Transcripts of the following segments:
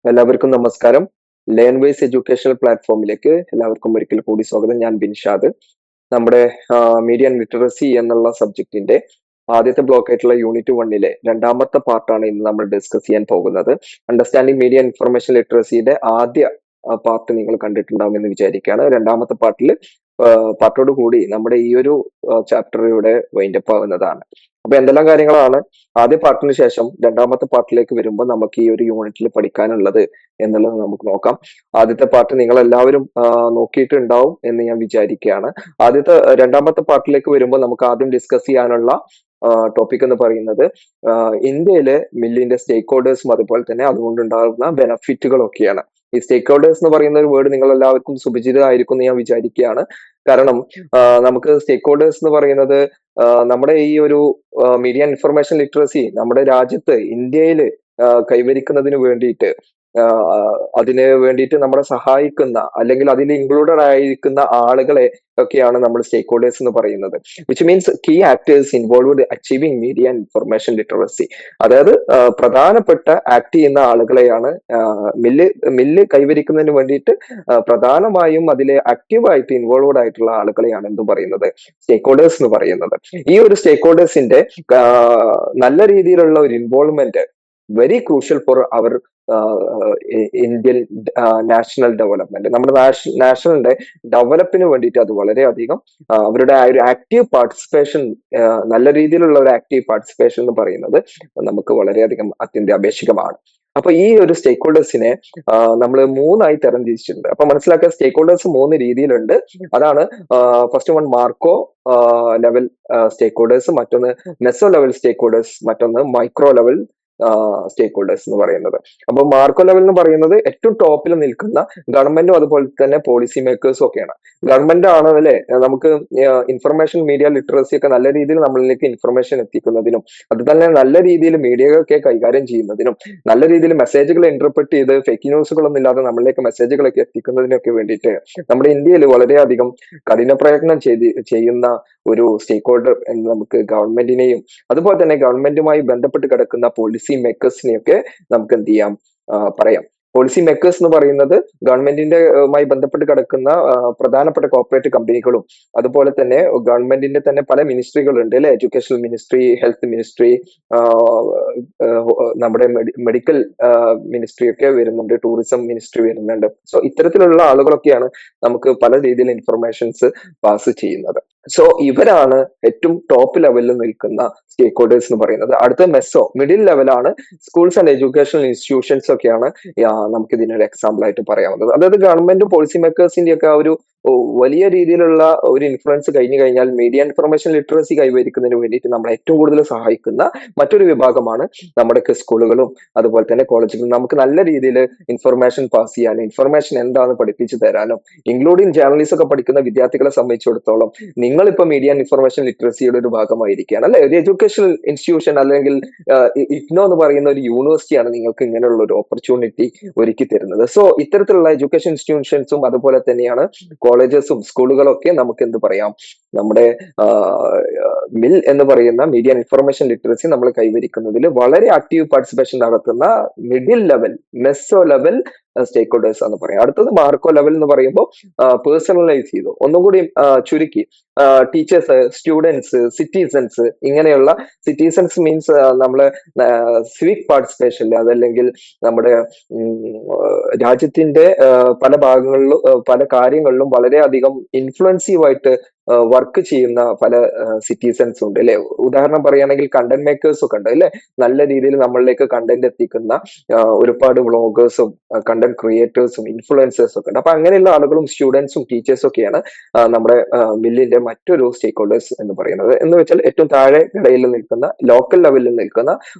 എല്ലാവർക്കും നമസ്കാരം. Learn wise educational പ്ലാറ്റ്ഫോമിലേക്ക് എല്ലാവർക്കും ഒരിക്കൽ കൂടി സ്വാഗതം. ഞാൻ ബിൻഷാദ്. നമ്മുടെ മീഡിയ ആൻഡ് ലിറ്ററസി എന്നുള്ള സബ്ജക്റ്റിന്റെ ആദ്യത്തെ ബ്ലോക്ക് ആയിട്ടുള്ള യൂണിറ്റ് 1-ലെ രണ്ടാമത്തെ പാർട്ടാണ് ഇന്ന് നമ്മൾ ഡിസ്കസ് ചെയ്യാൻ പോകുന്നത്. അണ്ടർസ്റ്റാൻഡിംഗ് മീഡിയ ഇൻഫർമേഷൻ ലിറ്ററസിയുടെ ആദ്യ പാർട്ട് നിങ്ങൾ കണ്ടിട്ടുണ്ടാവും എന്ന് വിചാരിക്കുകയാണ്. രണ്ടാമത്തെ പാർട്ടോട് കൂടി നമ്മുടെ ഈ ഒരു ചാപ്റ്റർ ഇവിടെ വൈൻഡപ്പ് ആവുന്നതാണ്. അപ്പൊ എന്തെല്ലാം കാര്യങ്ങളാണ് ആദ്യ പാർട്ടിന് ശേഷം രണ്ടാമത്തെ പാർട്ടിലേക്ക് വരുമ്പോൾ നമുക്ക് ഈ ഒരു യൂണിറ്റിൽ പഠിക്കാനുള്ളത് എന്നുള്ളത് നമുക്ക് നോക്കാം. ആദ്യത്തെ പാർട്ട് നിങ്ങൾ എല്ലാവരും നോക്കിയിട്ടുണ്ടാവും എന്ന് ഞാൻ വിചാരിക്കുകയാണ്. രണ്ടാമത്തെ പാർട്ടിലേക്ക് വരുമ്പോൾ നമുക്ക് ആദ്യം ഡിസ്കസ് ചെയ്യാനുള്ള ടോപ്പിക് എന്ന് പറയുന്നത് ഇന്ത്യയിലെ മില്ലിന്റെ സ്റ്റേക്ക് ഹോൾഡേഴ്സും അതുപോലെ തന്നെ അതുകൊണ്ടുണ്ടാകുന്ന ബെനഫിറ്റുകളൊക്കെയാണ്. ഈ സ്റ്റേക്ക് ഹോൾഡേഴ്സ് എന്ന് പറയുന്ന ഒരു വേർഡ് നിങ്ങൾ എല്ലാവർക്കും സുപരിചിതമായിരിക്കും എന്ന് ഞാൻ വിചാരിക്കുകയാണ്. കാരണം നമുക്ക് സ്റ്റേക്ക് ഹോൾഡേഴ്സ് എന്ന് പറയുന്നത് നമ്മുടെ ഈ ഒരു മീഡിയ ഇൻഫർമേഷൻ ലിറ്ററസി നമ്മുടെ രാജ്യത്ത് ഇന്ത്യയിൽ കൈവരിക്കുന്നതിന് വേണ്ടിയിട്ട് അതിന് വേണ്ടിയിട്ട് നമ്മളെ സഹായിക്കുന്ന അല്ലെങ്കിൽ അതിൽ ഇൻക്ലൂഡഡ് ആയിരിക്കുന്ന ആളുകളെ ഒക്കെയാണ് നമ്മൾ സ്റ്റേക്ക് ഹോൾഡേഴ്സ് എന്ന് പറയുന്നത്. Which means key actors involved achieving media information literacy. അതായത് പ്രധാനപ്പെട്ട ആക്ട് ചെയ്യുന്ന ആളുകളെയാണ് മില്ല് കൈവരിക്കുന്നതിന് വേണ്ടിയിട്ട് പ്രധാനമായും അതിലെ ആക്റ്റീവായിട്ട് ഇൻവോൾവ്ഡ് ആയിട്ടുള്ള ആളുകളെയാണ് എന്ത് പറയുന്നത്, സ്റ്റേക്ക് ഹോൾഡേഴ്സ് എന്ന് പറയുന്നത്. ഈ ഒരു സ്റ്റേക്ക് ഹോൾഡേഴ്സിന്റെ നല്ല രീതിയിലുള്ള ഒരു involvement very crucial for our Indian national development. നമ്മുടെ നാഷണലിന്റെ ഡെവലപ്പിന് വേണ്ടിയിട്ട് അത് വളരെയധികം അവരുടെ ആ ഒരു ആക്റ്റീവ് പാർട്ടിസിപ്പേഷൻ, നല്ല രീതിയിലുള്ള ഒരു ആക്റ്റീവ് പാർട്ടിസിപ്പേഷൻ എന്ന് പറയുന്നത് നമുക്ക് വളരെയധികം അത്യന്താപേക്ഷികമാണ്. അപ്പൊ ഈ ഒരു സ്റ്റേക്ക് ഹോൾഡേഴ്സിനെ നമ്മൾ 3ആയി തരംതിരിച്ചിട്ടുണ്ട്. അപ്പൊ മനസ്സിലാക്കുക, സ്റ്റേക്ക് ഹോൾഡേഴ്സ് 3 രീതിയിലുണ്ട്. അതാണ് ഫസ്റ്റ് വൺ മാർക്കോ ലെവൽ സ്റ്റേക്ക് ഹോൾഡേഴ്സ്, മറ്റൊന്ന് മെസോ ലെവൽ സ്റ്റേക്ക് ഹോൾഡേഴ്സ്, മറ്റൊന്ന് മൈക്രോ ലെവൽ സ്റ്റേക്ക് ഹോൾഡേഴ്സ് എന്ന് പറയുന്നത്. അപ്പൊ മാർക്കോ ലെവൽ എന്ന് പറയുന്നത് ഏറ്റവും ടോപ്പിൽ നിൽക്കുന്ന ഗവൺമെന്റും അതുപോലെ തന്നെ പോളിസി മേക്കേഴ്സും ഒക്കെയാണ്. ഗവൺമെന്റ് ആണ് അല്ലെ നമുക്ക് ഇൻഫർമേഷൻ മീഡിയ ലിറ്ററസി ഒക്കെ നല്ല രീതിയിൽ നമ്മളിലേക്ക് ഇൻഫർമേഷൻ എത്തിക്കുന്നതിനും അത് തന്നെ നല്ല രീതിയിൽ മീഡിയയൊക്കെ കൈകാര്യം ചെയ്യുന്നതിനും നല്ല രീതിയിൽ മെസ്സേജുകൾ ഇന്റർപ്രറ്റ് ചെയ്ത് ഫേക്ക് ന്യൂസുകളൊന്നും ഇല്ലാതെ നമ്മളിലേക്ക് മെസ്സേജുകളൊക്കെ എത്തിക്കുന്നതിനൊക്കെ വേണ്ടിയിട്ട് നമ്മുടെ ഇന്ത്യയിൽ വളരെയധികം കഠിന പ്രയത്നം ചെയ്യുന്ന ഒരു സ്റ്റേക്ക് ഹോൾഡർ എന്ന് നമുക്ക് ഗവൺമെന്റിനെയും അതുപോലെ തന്നെ ഗവൺമെന്റുമായി ബന്ധപ്പെട്ട് കിടക്കുന്ന പോളിസി മേക്കേഴ്സിനെയൊക്കെ നമുക്ക് എന്ത് ചെയ്യാം, പറയാം. പോളിസി മേക്കേഴ്സ് എന്ന് പറയുന്നത് ഗവൺമെന്റിന്റെമായി ബന്ധപ്പെട്ട് കിടക്കുന്ന പ്രധാനപ്പെട്ട കോർപ്പറേറ്റ് കമ്പനികളും അതുപോലെ തന്നെ ഗവൺമെന്റിന്റെ തന്നെ പല മിനിസ്ട്രികളുണ്ട് അല്ലെ, എഡ്യൂക്കേഷൻ മിനിസ്ട്രി, ഹെൽത്ത് മിനിസ്ട്രി, നമ്മുടെ മെഡിക്കൽ മിനിസ്ട്രി ഒക്കെ വരുന്നുണ്ട്, ടൂറിസം മിനിസ്ട്രി വരുന്നുണ്ട്. സോ ഇത്തരത്തിലുള്ള ആളുകളൊക്കെയാണ് നമുക്ക് പല രീതിയിൽ ഇൻഫർമേഷൻസ് പാസ് ചെയ്യുന്നത്. സോ ഇവരാണ് ഏറ്റവും ടോപ്പ് ലെവലിൽ നിൽക്കുന്ന സ്റ്റേക്ക് ഹോൾഡേഴ്സ് എന്ന് പറയുന്നത്. അടുത്ത മെസ്സോ മിഡിൽ ലെവലാണ് സ്കൂൾസ് ആൻഡ് എഡ്യൂക്കേഷണൽ ഇൻസ്റ്റിറ്റ്യൂഷൻസ് ഒക്കെയാണ് നമുക്ക് ഇതിനൊരു എക്സാമ്പിൾ ആയിട്ട് പറയാവുന്നത്. അതായത് ഗവൺമെന്റും പോളിസി മേക്കേഴ്സിന്റെ ഒക്കെ ഒരു വലിയ രീതിയിലുള്ള ഒരു ഇൻഫ്ലുവൻസ് കഴിഞ്ഞു കഴിഞ്ഞാൽ മീഡിയ ഇൻഫർമേഷൻ ലിറ്ററസി കൈവരിക്കുന്നതിന് വേണ്ടിയിട്ട് നമ്മളെ ഏറ്റവും കൂടുതൽ സഹായിക്കുന്ന മറ്റൊരു വിഭാഗമാണ് നമ്മുടെ സ്കൂളുകളും അതുപോലെ തന്നെ കോളേജുകളും. നമുക്ക് നല്ല രീതിയിൽ ഇൻഫർമേഷൻ പാസ് ചെയ്യാനും ഇൻഫർമേഷൻ എന്താണെന്ന് പഠിപ്പിച്ചു തരാനും ഇൻക്ലൂഡിങ് ജേർണലിസം ഒക്കെ പഠിക്കുന്ന വിദ്യാർത്ഥികളെ സംബന്ധിച്ചിടത്തോളം നിങ്ങളിപ്പോ മീഡിയ ഇൻഫർമേഷൻ ലിറ്ററസിയുടെ ഒരു ഭാഗമായിരിക്കുകയാണ് അല്ലെ. ഒരു എഡ്യൂക്കേഷണൽ ഇൻസ്റ്റിറ്റ്യൂഷൻ അല്ലെങ്കിൽ ഇഗ്നോ എന്ന് പറയുന്ന ഒരു യൂണിവേഴ്സിറ്റിയാണ് നിങ്ങൾക്ക് ഇങ്ങനെയുള്ള ഒരു ഓപ്പർച്യൂണിറ്റി ഒരുക്കി തരുന്നത്. സോ ഇത്തരത്തിലുള്ള എഡ്യൂക്കേഷൻ ഇൻസ്റ്റിറ്റ്യൂഷൻസും അതുപോലെ തന്നെയാണ് കോളേജസും സ്കൂളുകളൊക്കെ നമുക്ക് എന്ത് പറയാം, നമ്മുടെ മിൽ എന്ന് പറയുന്ന മീഡിയ ഇൻഫർമേഷൻ ലിറ്ററസി നമ്മൾ കൈവരിക്കുന്നതിൽ വളരെ ആക്റ്റീവ് പാർട്ടിസിപ്പേഷൻ നടത്തുന്ന മിഡിൽ ലെവൽ മെസോ ലെവൽ സ്റ്റേക്ക് ഹോൾഡേഴ്സ് എന്ന് പറയാം. അടുത്തത് മാർക്കോ ലെവൽ എന്ന് പറയുമ്പോൾ പേഴ്സണലൈസ് ചെയ്തു ഒന്നുകൂടി ചുരുക്കി ടീച്ചേഴ്സ്, സ്റ്റുഡൻസ്, സിറ്റിസൺസ്, ഇങ്ങനെയുള്ള സിറ്റിസൺസ് മീൻസ് നമ്മള് സിവിക് പാർട്ടിസിപ്പേഷനിൽ അതല്ലെങ്കിൽ നമ്മുടെ രാജ്യത്തിന്റെ പല ഭാഗങ്ങളിലും പല കാര്യങ്ങളിലും വളരെയധികം ഇൻഫ്ലുവൻസീവായിട്ട് വർക്ക് ചെയ്യുന്ന പല സിറ്റിസൺസ് ഉണ്ട് അല്ലെ. ഉദാഹരണം പറയുകയാണെങ്കിൽ കണ്ടന്റ് മേക്കേഴ്സ് ഒക്കെ ഉണ്ട് അല്ലെ. നല്ല രീതിയിൽ നമ്മളിലേക്ക് കണ്ടന്റ് എത്തിക്കുന്ന ഒരുപാട് വ്ളോഗേഴ്സും കണ്ടന്റ് ക്രിയേറ്റേഴ്സും ഇൻഫ്ലുവൻസേഴ്സും ഒക്കെ ഉണ്ട്. അപ്പൊ അങ്ങനെയുള്ള ആളുകളും സ്റ്റുഡൻസും ടീച്ചേഴ്സും ഒക്കെയാണ് നമ്മുടെ മില്ലിന്റെ മറ്റൊരു സ്റ്റേക്ക് ഹോൾഡേഴ്സ് എന്ന് പറയുന്നത്. എന്ന് വെച്ചാൽ ഏറ്റവും താഴെ ഇടയിൽ നിൽക്കുന്ന ലോക്കൽ ലെവലിൽ നിൽക്കുന്ന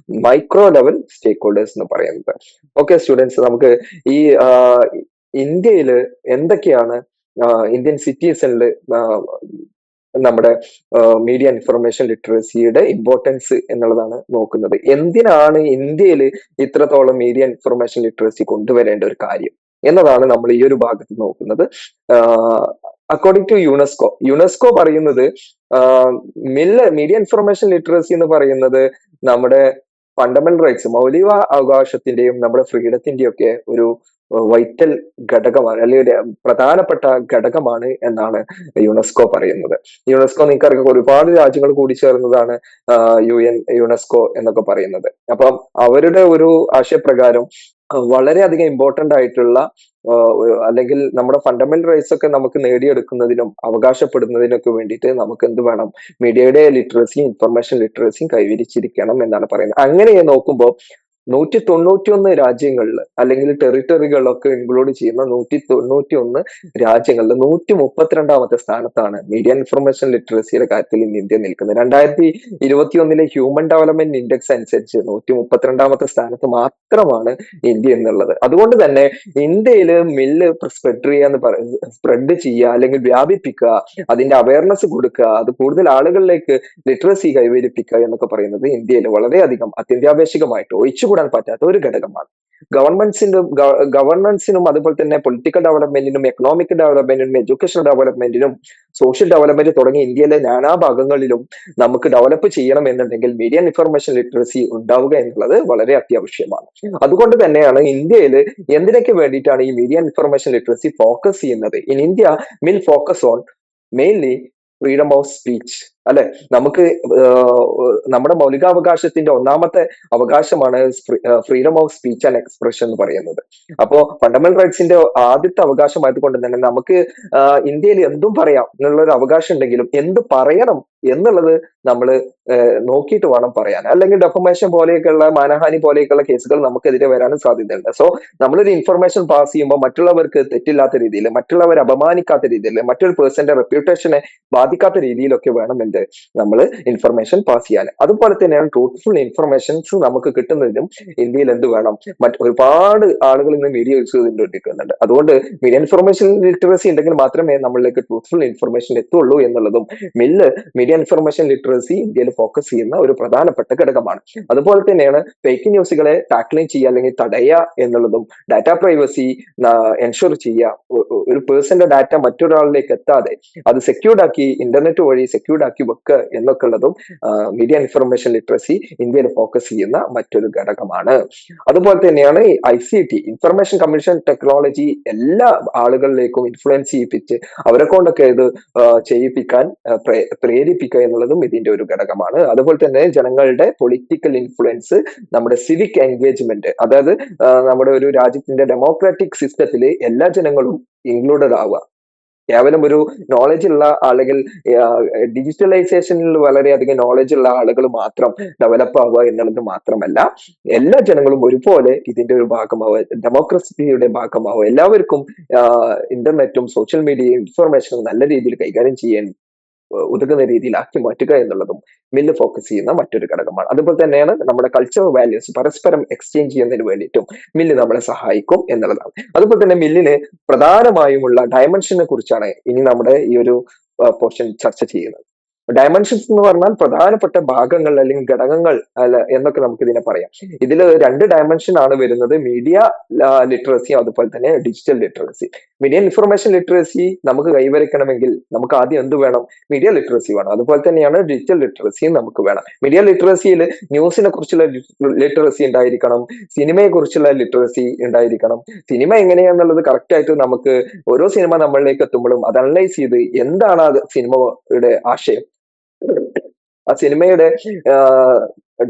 മൈക്രോ ലെവൽ സ്റ്റേക്ക് ഹോൾഡേഴ്സ് എന്ന് പറയുന്നത്. ഓക്കെ സ്റ്റുഡൻസ്, നമുക്ക് ഈ ഇന്ത്യയില് എന്തൊക്കെയാണ് ഇന്ത്യൻ സിറ്റിസണില് നമ്മുടെ മീഡിയ ഇൻഫർമേഷൻ ലിറ്ററസിയുടെ ഇമ്പോർട്ടൻസ് എന്നുള്ളതാണ് നോക്കുന്നത്. എന്തിനാണ് ഇന്ത്യയിൽ ഇത്രത്തോളം മീഡിയ ഇൻഫർമേഷൻ ലിറ്ററസി കൊണ്ടുവരേണ്ട ഒരു കാര്യം എന്നതാണ് നമ്മൾ ഈ ഒരു ഭാഗത്ത് നോക്കുന്നത്. അക്കോർഡിംഗ് ടു യുനെസ്കോ പറയുന്നത് മീഡിയ ഇൻഫർമേഷൻ ലിറ്ററസി എന്ന് പറയുന്നത് നമ്മുടെ ഫണ്ടമെന്റൽ റൈറ്റ്സ്, മൗലിക അവകാശത്തിന്റെയും നമ്മുടെ ഫ്രീഡത്തിന്റെയും ഒക്കെ ഒരു വൈറ്റൽ ഘടകമാണ്, അല്ലെങ്കിൽ പ്രധാനപ്പെട്ട ഘടകമാണ് എന്നാണ് യുനെസ്കോ പറയുന്നത്. യുനെസ്കോ നിങ്ങൾക്കറിയാം ഒരുപാട് രാജ്യങ്ങൾ കൂടി ചേർന്നതാണ് യുനെസ്കോ എന്നൊക്കെ പറയുന്നത്. അപ്പം അവരുടെ ഒരു ആശയപ്രകാരം വളരെയധികം ഇമ്പോർട്ടന്റ് ആയിട്ടുള്ള അല്ലെങ്കിൽ നമ്മുടെ ഫണ്ടമെന്റൽ റൈറ്റ്സ് ഒക്കെ നമുക്ക് നേടിയെടുക്കുന്നതിനും അവകാശപ്പെടുന്നതിനൊക്കെ വേണ്ടിയിട്ട് നമുക്ക് എന്ത് വേണം, മീഡിയയുടെ ലിറ്ററസിയും ഇൻഫർമേഷൻ ലിറ്ററസിയും കൈവരിച്ചിരിക്കണം എന്നാണ് പറയുന്നത്. അങ്ങനെ നോക്കുമ്പോൾ 191 രാജ്യങ്ങളിൽ അല്ലെങ്കിൽ ടെറിട്ടറികളൊക്കെ ഇൻക്ലൂഡ് ചെയ്യുന്ന 191 രാജ്യങ്ങളിൽ 132ാമത്തെ സ്ഥാനത്താണ് മീഡിയ ഇൻഫർമേഷൻ ലിറ്ററസിയുടെ കാര്യത്തിൽ ഇന്ന് ഇന്ത്യ നിൽക്കുന്നത്. 2021 ഹ്യൂമൻ ഡെവലപ്മെന്റ് ഇൻഡെക്സ് അനുസരിച്ച് 132ാമത്തെ സ്ഥാനത്ത് മാത്രമാണ് ഇന്ത്യ എന്നുള്ളത്. അതുകൊണ്ട് തന്നെ ഇന്ത്യയില് മില്ല് സ്പ്രെഡ് ചെയ്യുക അല്ലെങ്കിൽ വ്യാപിപ്പിക്കുക, അതിന്റെ അവയർനെസ് കൊടുക്കുക, അത് കൂടുതൽ ആളുകളിലേക്ക് ലിറ്ററസി കൈവരിപ്പിക്കുക എന്നൊക്കെ പറയുന്നത് ഇന്ത്യയിൽ വളരെയധികം അത്യന്താപേക്ഷികമായിട്ട് ഒഴിച്ചുകൂടാൻ പറ്റാത്ത ഒരു ഘടകമാണ്. ഗവർണൻസിനും അതുപോലെ തന്നെ പൊളിറ്റിക്കൽ ഡെവലപ്മെന്റിനും എക്കണോമിക് ഡെവലപ്മെന്റിനും എഡ്യൂക്കേഷൻ ഡെവലപ്മെന്റിനും സോഷ്യൽ ഡെവലപ്മെന്റ് തുടങ്ങി ഇന്ത്യയിലെ നാനാഭാഗങ്ങളിലും നമുക്ക് ഡെവലപ്പ് ചെയ്യണം എന്നുണ്ടെങ്കിൽ മീഡിയ ഇൻഫർമേഷൻ ലിറ്ററസി ഉണ്ടാവുക എന്നുള്ളത് വളരെ അത്യാവശ്യമാണ്. അതുകൊണ്ട് തന്നെയാണ് ഇന്ത്യയിൽ എന്തിനൊക്കെ വേണ്ടിയിട്ടാണ് ഈ മീഡിയ ഇൻഫർമേഷൻ ലിറ്ററസി ഫോക്കസ് ചെയ്യുന്നത്. In India mill focus on mainly freedom of speech, അല്ലെ? നമുക്ക് നമ്മുടെ മൗലികാവകാശത്തിന്റെ ഒന്നാമത്തെ അവകാശമാണ് freedom of speech and expression എന്ന് പറയുന്നത്. അപ്പോ ഫണ്ടമെന്റൽ റൈറ്റ്സിന്റെ ആദ്യത്തെ അവകാശമായതുകൊണ്ട് തന്നെ നമുക്ക് ഇന്ത്യയിൽ എന്തും പറയാം എന്നുള്ള ഒരു അവകാശം ഉണ്ടെങ്കിലും എന്ത് പറയണം എന്നുള്ളത് നമ്മൾ നോക്കിയിട്ട് വേണം പറയാൻ. അല്ലെങ്കിൽ ഡെഫമേഷൻ പോലെയൊക്കെയുള്ള മാനഹാനി പോലെയൊക്കെയുള്ള കേസുകൾ നമുക്കെതിരെ വരാനും സാധ്യതയുണ്ട്. സോ നമ്മളൊരു ഇൻഫർമേഷൻ പാസ് ചെയ്യുമ്പോൾ മറ്റുള്ളവർക്ക് തെറ്റില്ലാത്ത രീതിയിൽ, മറ്റുള്ളവരെ അപമാനിക്കാത്ത രീതിയിൽ, മറ്റൊരു പേഴ്സന്റെ റെപ്യൂട്ടേഷനെ ബാധിക്കാത്ത രീതിയിലൊക്കെ വേണം നമ്മൾ ഇൻഫർമേഷൻ പാസ് ചെയ്യാൻ. അതുപോലെ തന്നെയാണ് ട്രൂത്ത്ഫുൾ ഇൻഫർമേഷൻസ് നമുക്ക് കിട്ടുന്നതിനും ഇന്ത്യയിൽ എന്ത് വേണം, ഒരുപാട് ആളുകൾ ഇന്ന് മീഡിയ യൂസ് ചെയ്തുകൊണ്ടിരിക്കുന്നുണ്ട്. അതുകൊണ്ട് മീഡിയ ഇൻഫർമേഷൻ ലിറ്ററസി ഉണ്ടെങ്കിൽ മാത്രമേ നമ്മളിലേക്ക് ട്രൂത്ത്ഫുൾ ഇൻഫർമേഷൻ എത്തുള്ളൂ എന്നുള്ളതും മീഡിയ ഇൻഫർമേഷൻ ലിറ്ററസി ഇന്ത്യയിൽ ഫോക്കസ് ചെയ്യുന്ന ഒരു പ്രധാനപ്പെട്ട ഘടകമാണ്. അതുപോലെ തന്നെയാണ് ഫേക്ക് ന്യൂസുകളെ ടാക്ലിംഗ് ചെയ്യുക അല്ലെങ്കിൽ തടയുക എന്നുള്ളതും, ഡാറ്റ പ്രൈവസി എൻഷുർ ചെയ്യുക, ഒരു പേഴ്സന്റെ ഡാറ്റ മറ്റൊരാളിലേക്ക് എത്താതെ അത് സെക്യൂർഡ് ആക്കി ഇന്റർനെറ്റ് വഴി സെക്യൂർഡ് ആക്കി വെക്കുക എന്നൊക്കെ ഉള്ളതും മീഡിയ ഇൻഫർമേഷൻ ലിറ്ററസി ഇന്ത്യയിൽ ഫോക്കസ് ചെയ്യുന്ന മറ്റൊരു ഘടകമാണ്. അതുപോലെ തന്നെയാണ് ICT, ഇൻഫർമേഷൻ കമ്മ്യൂണിക്കേഷൻ ടെക്നോളജി, എല്ലാ ആളുകളിലേക്കും ഇൻഫ്ലുവൻസ് ചെയ്യിപ്പിച്ച് അവരെ കൊണ്ടൊക്കെ ഇത് ചെയ്യിപ്പിക്കാൻ പ്രേരിപ്പിക്കുക എന്നുള്ളതും ഇതിന്റെ ഒരു ഘടകമാണ്. അതുപോലെ തന്നെ ജനങ്ങളുടെ പൊളിറ്റിക്കൽ ഇൻഫ്ലുവൻസ്, നമ്മുടെ സിവിക് എൻഗേജ്മെന്റ്, അതായത് നമ്മുടെ ഒരു രാജ്യത്തിന്റെ ഡെമോക്രാറ്റിക് സിസ്റ്റത്തിൽ എല്ലാ ജനങ്ങളും ഇൻക്ലൂഡഡ് ആവുക. കേവലം ഒരു നോളജ് ഉള്ള അല്ലെങ്കിൽ ഡിജിറ്റലൈസേഷനിൽ വളരെയധികം നോളജ് ഉള്ള ആളുകൾ മാത്രം ഡെവലപ്പ് ആവുക എന്നുള്ളത് മാത്രമല്ല, എല്ലാ ജനങ്ങളും ഒരുപോലെ ഇതിന്റെ ഒരു ഭാഗമാവുക, ഡെമോക്രസിയുടെ ഭാഗമാവുക, എല്ലാവർക്കും ഇന്റർനെറ്റും സോഷ്യൽ മീഡിയയും ഇൻഫർമേഷനും നല്ല രീതിയിൽ കൈകാര്യം ചെയ്യാൻ ഉതകുന്ന രീതിയിലാക്കി മാറ്റുക എന്നുള്ളതും മില്ല് ഫോക്കസ് ചെയ്യുന്ന മറ്റൊരു ഘടകമാണ്. അതുപോലെ തന്നെയാണ് നമ്മുടെ കൾച്ചറൽ വാല്യൂസ് പരസ്പരം എക്സ്ചേഞ്ച് ചെയ്യുന്നതിന് വേണ്ടിയിട്ടും മില്ല് നമ്മളെ സഹായിക്കും എന്നുള്ളതാണ്. അതുപോലെ തന്നെ മില്ലിന് പ്രധാനമായുമുള്ള ഡയമെൻഷനെ കുറിച്ചാണ് ഇനി നമ്മുടെ ഈ ഒരു പോർഷൻ ചർച്ച ചെയ്യുന്നത്. ഡയമെൻഷൻസ് എന്ന് പറഞ്ഞാൽ പ്രധാനപ്പെട്ട ഭാഗങ്ങൾ അല്ലെങ്കിൽ ഘടകങ്ങൾ എന്നൊക്കെ നമുക്ക് ഇതിനെ പറയാം. ഇതിൽ 2 ഡയമെൻഷൻ ആണ് വരുന്നത്, മീഡിയ ലിറ്ററസി അതുപോലെ തന്നെ digital literacy. Media information literacy നമുക്ക് കൈവരിക്കണമെങ്കിൽ നമുക്ക് ആദ്യം എന്ത് വേണം, മീഡിയ ലിറ്ററസി വേണം. അതുപോലെ തന്നെയാണ് ഡിജിറ്റൽ ലിറ്ററസിയും നമുക്ക് വേണം. മീഡിയ ലിറ്ററസിയിൽ ന്യൂസിനെ കുറിച്ചുള്ള ലിറ്ററസി ഉണ്ടായിരിക്കണം, സിനിമയെ കുറിച്ചുള്ള ലിറ്ററസി ഉണ്ടായിരിക്കണം. സിനിമ എങ്ങനെയാണെന്നുള്ളത് കറക്റ്റ് ആയിട്ട് നമുക്ക് ഓരോ സിനിമ നമ്മളിലേക്ക് എത്തുമ്പോഴും അത് അനലൈസ് ചെയ്ത് എന്താണ് ആ സിനിമയുടെ ആശയം, ആ സിനിമയുടെ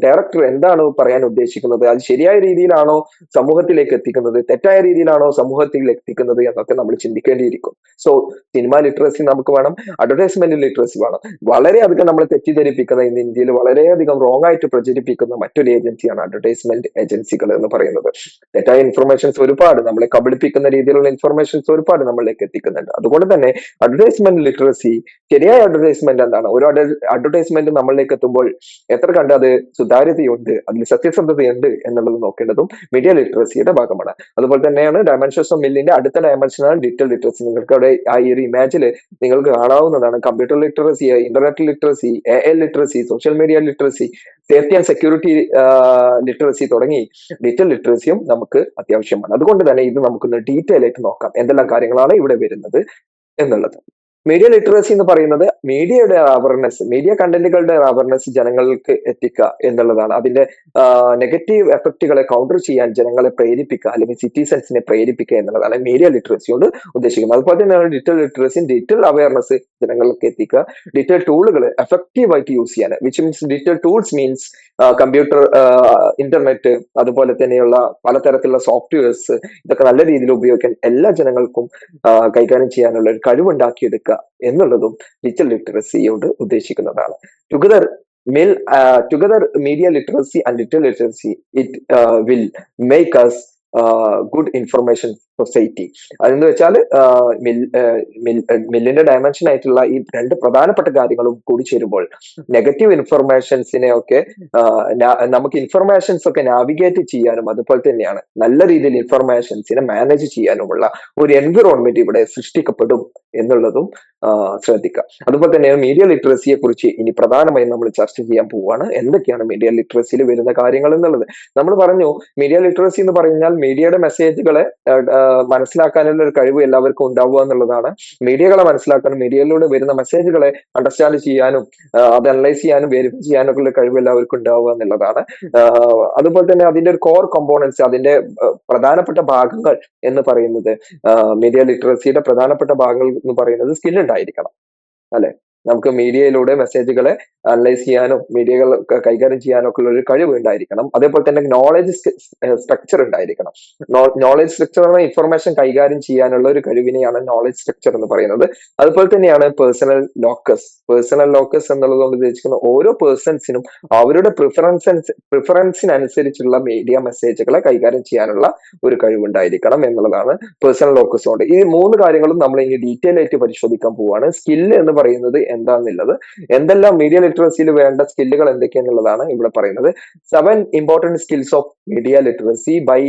ഡയറക്ടർ എന്താണ് പറയാൻ ഉദ്ദേശിക്കുന്നത്, അത് ശരിയായ രീതിയിലാണോ സമൂഹത്തിലേക്ക് എത്തിക്കുന്നത്, തെറ്റായ രീതിയിലാണോ സമൂഹത്തിൽ എത്തിക്കുന്നത് എന്നൊക്കെ നമ്മൾ ചിന്തിക്കേണ്ടിയിരിക്കും. സോ സിനിമ ലിറ്ററസി നമുക്ക് വേണം, അഡ്വർടൈസ്മെന്റ് ലിറ്ററസി വേണം. വളരെയധികം നമ്മൾ തെറ്റിദ്ധരിപ്പിക്കുന്ന ഇന്ന് ഇന്ത്യയിൽ വളരെയധികം റോങ് ആയിട്ട് പ്രചരിപ്പിക്കുന്ന മറ്റൊരു ഏജൻസിയാണ് അഡ്വർടൈസ്മെന്റ് ഏജൻസികൾ എന്ന് പറയുന്നത്. തെറ്റായ ഇൻഫർമേഷൻസ് ഒരുപാട്, നമ്മളെ കബളിപ്പിക്കുന്ന രീതിയിലുള്ള ഇൻഫർമേഷൻസ് ഒരുപാട് നമ്മളിലേക്ക് എത്തിക്കുന്നുണ്ട്. അതുകൊണ്ട് തന്നെ അഡ്വർടൈസ്മെന്റ് ലിറ്ററസി, ശരിയായ അഡ്വർടൈസ്മെന്റ് എന്താണ്, ഒരു അഡ്വർടൈസ്മെന്റ് നമ്മളിലേക്ക് എത്തുമ്പോൾ എത്ര കണ്ട് അത് സുതാര്യതയുണ്ട്, അതിൽ സത്യസന്ധതയുണ്ട് എന്നുള്ളത് നോക്കേണ്ടതും മീഡിയ ലിറ്ററസിയുടെ ഭാഗമാണ്. അതുപോലെ തന്നെയാണ് ഡയമെൻഷൻസ് ഓഫ് മില്ലിന്റെ അടുത്ത ഡയമെൻഷനാണ് ഡിജിറ്റൽ ലിറ്ററസി. നിങ്ങൾക്ക് അവിടെ ആ ഈ ഒരു ഇമേജിൽ നിങ്ങൾക്ക് കാണാവുന്നതാണ്. Computer literacy, internet literacy, AI literacy, social media literacy, safety and security literacy തുടങ്ങി ഡിജിറ്റൽ ലിറ്ററസിയും നമുക്ക് അത്യാവശ്യമാണ്. അതുകൊണ്ട് തന്നെ ഇത് നമുക്കൊന്ന് ഡീറ്റെയിൽ ആയിട്ട് നോക്കാം എന്തെല്ലാം കാര്യങ്ങളാണ് ഇവിടെ വരുന്നത് എന്നുള്ളത്. മീഡിയ ലിറ്ററസി എന്ന് പറയുന്നത് മീഡിയയുടെ അവയർനെസ്, മീഡിയ കണ്ടന്റുകളുടെ അവയർനെസ് ജനങ്ങൾക്ക് എത്തിക്കുക എന്നുള്ളതാണ്. അതിന്റെ നെഗറ്റീവ് എഫക്റ്റുകളെ കൗണ്ടർ ചെയ്യാൻ ജനങ്ങളെ പ്രേരിപ്പിക്കുക, അല്ലെങ്കിൽ സിറ്റിസൺസിനെ പ്രേരിപ്പിക്കുക എന്നുള്ളതാണ് മീഡിയ ലിറ്ററസി കൊണ്ട് ഉദ്ദേശിക്കുന്നത്. അതുപോലെ തന്നെയാണ് ഡിജിറ്റൽ ലിറ്ററസി, ഡിജിറ്റൽ അവയർനെസ് ജനങ്ങൾക്ക് എത്തിക്കുക, ഡിജിറ്റൽ ടൂളുകൾ എഫക്റ്റീവ് ആയിട്ട് യൂസ് ചെയ്യാൻ, which means digital tools means computer, internet, അതുപോലെ തന്നെയുള്ള പലതരത്തിലുള്ള സോഫ്റ്റ്വെയർസ്, ഇതൊക്കെ നല്ല രീതിയിൽ ഉപയോഗിക്കാൻ എല്ലാ ജനങ്ങൾക്കും കൈകാര്യം ചെയ്യാനുള്ള ഒരു കഴിവുണ്ടാക്കിയെടുക്കുക എന്നുള്ളതും ഡിജിറ്റൽ ലിറ്ററസിയോട് ഉദ്ദേശിക്കുന്നതാണ്. Together Mill together media literacy and digital literacy it will make us good information society. അതെന്ന് വെച്ചാൽ മില്ലിന്റെ ഡയമെൻഷൻ ആയിട്ടുള്ള ഈ രണ്ട് പ്രധാനപ്പെട്ട കാര്യങ്ങളും കൂടി ചേരുമ്പോൾ നെഗറ്റീവ് ഇൻഫർമേഷൻസിനെ ഒക്കെ നമുക്ക് ഇൻഫർമേഷൻസ് ഒക്കെ നാവിഗേറ്റ് ചെയ്യാനും, അതുപോലെ തന്നെയാണ് നല്ല രീതിയിൽ ഇൻഫർമേഷൻസിനെ മാനേജ് ചെയ്യാനുമുള്ള ഒരു എൻവിറോൺമെന്റ് ഇവിടെ സൃഷ്ടിക്കപ്പെടും എന്നുള്ളതും ശ്രദ്ധിക്കുക. അതുപോലെ തന്നെ മീഡിയ ലിറ്ററസിയെ കുറിച്ച് ഇനി പ്രധാനമായും നമ്മൾ ചർച്ച ചെയ്യാൻ പോവുകയാണ്. എന്തൊക്കെയാണ് മീഡിയ ലിറ്ററസിയിൽ വരുന്ന കാര്യങ്ങൾ എന്നുള്ളത്. നമ്മൾ പറഞ്ഞു മീഡിയ ലിറ്ററസി എന്ന് പറഞ്ഞാൽ മീഡിയയുടെ മെസ്സേജുകളെ മനസ്സിലാക്കാനുള്ള ഒരു കഴിവ് എല്ലാവർക്കും ഉണ്ടാവുക എന്നുള്ളതാണ്. മീഡിയകളെ മനസ്സിലാക്കാനും മീഡിയയിലൂടെ വരുന്ന മെസ്സേജുകളെ അണ്ടർസ്റ്റാൻഡ് ചെയ്യാനും അത് അനലൈസ് ചെയ്യാനും വെരിഫൈ ചെയ്യാനും ഉള്ള കഴിവ് എല്ലാവർക്കും ഉണ്ടാവുക എന്നുള്ളതാണ്. അതുപോലെ തന്നെ അതിന്റെ ഒരു കോർ കമ്പോണൻസ്, അതിന്റെ പ്രധാനപ്പെട്ട ഭാഗങ്ങൾ എന്ന് പറയുന്നത്, മീഡിയ ലിറ്ററസിയുടെ പ്രധാനപ്പെട്ട ഭാഗങ്ങൾ എന്ന് പറയുന്നത് സ്കിൽ ഉണ്ടായിരിക്കണം, അല്ലെ? നമുക്ക് മീഡിയയിലൂടെ മെസ്സേജുകളെ അനലൈസ് ചെയ്യാനും മീഡിയകൾ കൈകാര്യം ചെയ്യാനും ഒക്കെ ഉള്ള ഒരു കഴിവ് ഉണ്ടായിരിക്കണം. അതേപോലെ തന്നെ നോളജ് സ്ട്രക്ചർ ഉണ്ടായിരിക്കണം. നോളജ് സ്ട്രക്ചർ എന്ന ഇൻഫർമേഷൻ കൈകാര്യം ചെയ്യാനുള്ള ഒരു കഴിവിനെയാണ് നോളജ് സ്ട്രക്ചർ എന്ന് പറയുന്നത്. അതുപോലെ തന്നെയാണ് പേഴ്സണൽ ലോക്കസ്. പേഴ്സണൽ ലോക്കസ് എന്നുള്ളത് കൊണ്ട് ഉദ്ദേശിക്കുന്ന ഓരോ പേഴ്സൺസിനും അവരുടെ പ്രിഫറൻസിനനുസരിച്ചുള്ള മീഡിയ മെസ്സേജുകളെ കൈകാര്യം ചെയ്യാനുള്ള ഒരു കഴിവുണ്ടായിരിക്കണം എന്നുള്ളതാണ് പേഴ്സണൽ ലോക്കസ് കൊണ്ട്. ഈ മൂന്ന് കാര്യങ്ങളും നമ്മൾ ഇനി ഡീറ്റെയിൽ ആയിട്ട് പരിശോധിക്കാൻ പോവുകയാണ്. സ്കില്ല് എന്ന് പറയുന്നത് എന്താണെന്നുള്ളത്, എന്തെല്ലാം മീഡിയ ലിറ്ററസിയിൽ വേണ്ട സ്കില്ലുകൾ എന്തൊക്കെയാണെന്നുള്ളതാണ് ഇവിടെ പറയുന്നത്. 7 important skills of media literacy by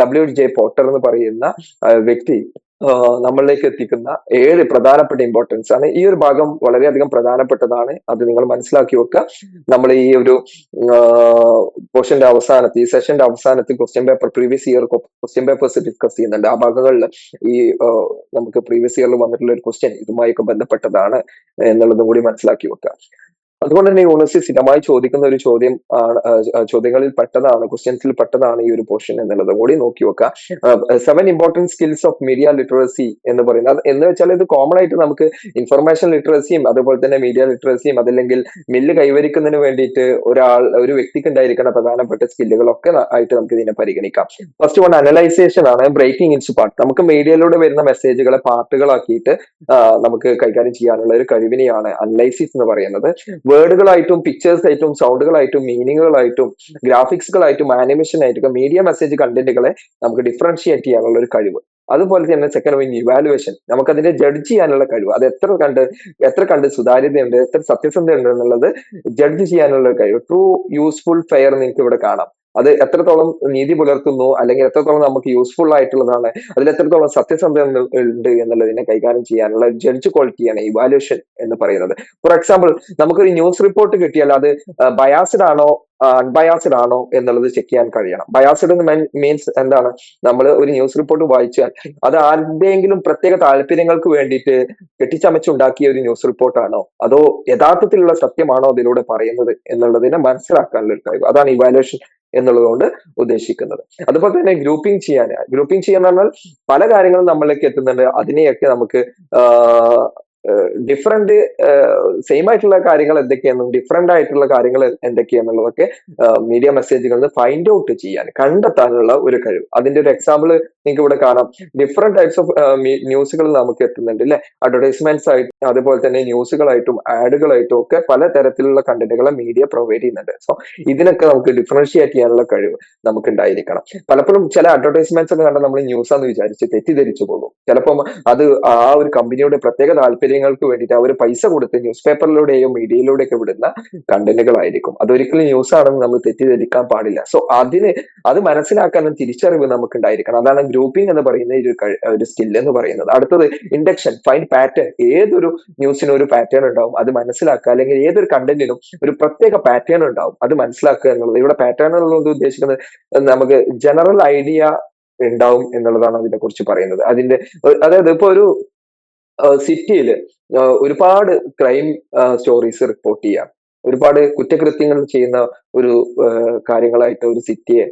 W.J. Potter എന്ന് പറയുന്ന വ്യക്തി നമ്മളിലേക്ക് എത്തിക്കുന്ന 7 പ്രധാനപ്പെട്ട ഇമ്പോർട്ടൻസ് ആണ്. ഈ ഒരു ഭാഗം വളരെയധികം പ്രധാനപ്പെട്ടതാണ്, അത് നിങ്ങൾ മനസ്സിലാക്കി വെക്കുക. നമ്മൾ ഈ ഒരു പോർഷന്റെ അവസാനത്ത്, ഈ സെഷന്റെ അവസാനത്ത് question paper, previous year question papers discuss ചെയ്യുന്നുണ്ട്. ആ ഭാഗങ്ങളിൽ ഈ നമുക്ക് പ്രീവിയസ് ഇയറിൽ വന്നിട്ടുള്ള ഒരു ക്വസ്റ്റ്യൻ ഇതുമായൊക്കെ ബന്ധപ്പെട്ടതാണ് എന്നുള്ളതും കൂടി മനസ്സിലാക്കി വെക്കുക. അതുകൊണ്ട് തന്നെ യൂണിവേഴ്സിറ്റി സ്ഥിരമായി ചോദിക്കുന്ന ഒരു ചോദ്യങ്ങളിൽ പെട്ടതാണ്, ക്വസ്റ്റ്യൻസിൽ പെട്ടതാണ് ഈ ഒരു പോർഷൻ എന്നുള്ളതും കൂടി നോക്കി വെക്കുക. 7 important skills of media literacy എന്ന് പറയുന്നത് എന്ന് വെച്ചാൽ ഇത് കോമൺ ആയിട്ട് നമുക്ക് ഇൻഫർമേഷൻ ലിറ്ററസിയും അതുപോലെ തന്നെ മീഡിയ ലിറ്ററസിയും അതല്ലെങ്കിൽ മില്ല് കൈവരിക്കുന്നതിന് വേണ്ടിയിട്ട് ഒരു വ്യക്തിക്ക് ഉണ്ടായിരിക്കുന്ന പ്രധാനപ്പെട്ട സ്കില്ലുകളൊക്കെ ആയിട്ട് നമുക്ക് ഇതിനെ പരിഗണിക്കാം. ഫസ്റ്റ് വൺ അനലൈസേഷൻ ആണ്, ബ്രേക്കിംഗ് ഇൻസ് പാർട്ട്. നമുക്ക് മീഡിയയിലൂടെ വരുന്ന മെസ്സേജുകളെ പാർട്ടുകളാക്കിയിട്ട് നമുക്ക് കൈകാര്യം ചെയ്യാനുള്ള ഒരു കഴിവിനെയാണ് അനലൈസിസ് എന്ന് പറയുന്നത്. വേർഡുകളായിട്ടും പിക്ചേഴ്സ് ആയിട്ടും സൗണ്ടുകളായിട്ടും മീനിങ്ങുകളായിട്ടും ഗ്രാഫിക്സുകളായിട്ടും ആനിമേഷൻ ആയിട്ടും മീഡിയ മെസ്സേജ് കണ്ടന്റുകളെ നമുക്ക് ഡിഫറൻഷിയേറ്റ് ചെയ്യാനുള്ള ഒരു കഴിവ്. അതുപോലെ തന്നെ സെക്കൻഡ് പോയിന്റ് ഇവാലുവേഷൻ, നമുക്ക് അതിനെ ജഡ്ജ് ചെയ്യാനുള്ള കഴിവ്. അത് എത്ര കണ്ട് സുതാര്യതയുണ്ട്, എത്ര സത്യസന്ധത ഉണ്ട് എന്നുള്ളത് ജഡ്ജ് ചെയ്യാനുള്ള കഴിവ്. ട്രൂ, യൂസ്ഫുൾ, ഫെയർ നിങ്ങൾക്ക് ഇവിടെ കാണാം. അത് എത്രത്തോളം നീതി പുലർത്തുന്നു, അല്ലെങ്കിൽ എത്രത്തോളം നമുക്ക് യൂസ്ഫുൾ ആയിട്ടുള്ളതാണ്, അതിൽ എത്രത്തോളം സത്യസന്ധത ഉണ്ട് എന്നുള്ളതിനെ കൈകാര്യം ചെയ്യാനുള്ള ജഡ്ജ് ക്വാളിറ്റിയാണ് ഇവാലുവേഷൻ എന്ന് പറയുന്നത്. ഫോർ എക്സാമ്പിൾ, നമുക്കൊരു ന്യൂസ് റിപ്പോർട്ട് കിട്ടിയാൽ അത് ബയാസ്ഡ് ആണോ അൺബയാസ്ഡ് ആണോ എന്നുള്ളത് ചെക്ക് ചെയ്യാൻ കഴിയണം. ബയാസ്ഡ് എന്ന് മീൻസ് എന്താണ്? നമ്മൾ ഒരു ന്യൂസ് റിപ്പോർട്ട് വായിച്ചാൽ അത് ആരുടെയെങ്കിലും പ്രത്യേക താല്പര്യങ്ങൾക്ക് വേണ്ടിയിട്ട് കെട്ടിച്ചമച്ചുണ്ടാക്കിയ ഒരു ന്യൂസ് റിപ്പോർട്ടാണോ, അതോ യഥാർത്ഥത്തിലുള്ള സത്യമാണോ അതിലൂടെ പറയുന്നത് എന്നുള്ളതിനെ മനസ്സിലാക്കാനുള്ള ഒരു കഴിവ്, അതാണ് ഇവാലുവേഷൻ എന്നുള്ളതുകൊണ്ട് ഉദ്ദേശിക്കുന്നത്. അതുപോലെ തന്നെ ഗ്രൂപ്പിംഗ് ചെയ്യാൻ പറഞ്ഞാൽ പല കാര്യങ്ങളും നമ്മളിലേക്ക് എത്തുന്നുണ്ട്. അതിനെയൊക്കെ നമുക്ക് ഡിഫറെന്റ് സെയിം ആയിട്ടുള്ള കാര്യങ്ങൾ എന്തൊക്കെയാണെന്നും ഡിഫറെന്റ് ആയിട്ടുള്ള കാര്യങ്ങൾ എന്തൊക്കെയാണെന്നുള്ളതൊക്കെ മീഡിയ മെസ്സേജുകളിൽ ഫൈൻഡ് ഔട്ട് ചെയ്യാൻ, കണ്ടെത്താനുള്ള ഒരു കഴിവ്. അതിന്റെ ഒരു എക്സാമ്പിൾ നിങ്ങൾക്ക് ഇവിടെ കാണാം. ഡിഫറെന്റ് ടൈപ്സ് ഓഫ് ന്യൂസുകൾ നമുക്ക് എത്തുന്നുണ്ട് അല്ലെ? അഡ്വർടൈസ്മെന്റ്സ് ആയിട്ട്, അതുപോലെ തന്നെ ന്യൂസുകളായിട്ടും ആഡുകളായിട്ടും ഒക്കെ പല തരത്തിലുള്ള കണ്ടന്റുകളെ മീഡിയ പ്രൊവൈഡ് ചെയ്യുന്നുണ്ട്. സോ ഇതിനൊക്കെ നമുക്ക് ഡിഫറൻഷിയേറ്റ് ചെയ്യാനുള്ള കഴിവ് നമുക്ക് ഉണ്ടായിരിക്കണം. പലപ്പോഴും ചില അഡ്വർടൈസ്മെന്റ്സ് ഒക്കെ കണ്ടാൽ നമ്മൾ ന്യൂസ് ആണെന്ന് വിചാരിച്ച് തെറ്റിദ്ധരിച്ചു പോകും. ചിലപ്പോൾ അത് ആ ഒരു കമ്പനിയുടെ പ്രത്യേക താല്പര്യങ്ങൾക്ക് വേണ്ടിയിട്ട് അവർ പൈസ കൊടുത്ത് ന്യൂസ് പേപ്പറിലൂടെയോ മീഡിയയിലൂടെയൊക്കെ വിടുന്ന കണ്ടന്റുകളായിരിക്കും. അതൊരിക്കലും ന്യൂസ് ആണെന്ന് നമ്മൾ തെറ്റിദ്ധരിക്കാൻ പാടില്ല. സോ അത് മനസ്സിലാക്കാനും തിരിച്ചറിവ് നമുക്ക് ഉണ്ടായിരിക്കണം. അതാണ് ഗ്രൂപ്പിംഗ് എന്ന് പറയുന്ന ഒരു സ്കിൽ എന്ന് പറയുന്നത്. അടുത്തത് ഇൻഡക്ഷൻ, ഫൈൻഡ് പാറ്റേൺ. ഏതൊരു ന്യൂസിനും ഒരു പാറ്റേൺ ഉണ്ടാവും, അത് മനസ്സിലാക്കുക. അല്ലെങ്കിൽ ഏതൊരു കണ്ടന്റിനും ഒരു പ്രത്യേക പാറ്റേൺ ഉണ്ടാവും, അത് മനസ്സിലാക്കുക എന്നുള്ളത്. ഇവിടെ പാറ്റേൺ എന്നുള്ളത് ഉദ്ദേശിക്കുന്നത് നമുക്ക് ജനറൽ ഐഡിയ ഉണ്ടാവും എന്നുള്ളതാണ് അതിനെ കുറിച്ച് പറയുന്നത്. അതായത് ഇപ്പൊ സിറ്റിയില് ഒരുപാട് ക്രൈം സ്റ്റോറീസ് റിപ്പോർട്ട് ചെയ്യാം. ഒരുപാട് കുറ്റകൃത്യങ്ങൾ ചെയ്യുന്ന ഒരു കാര്യങ്ങളായിട്ട് ഒരു സിറ്റിയെ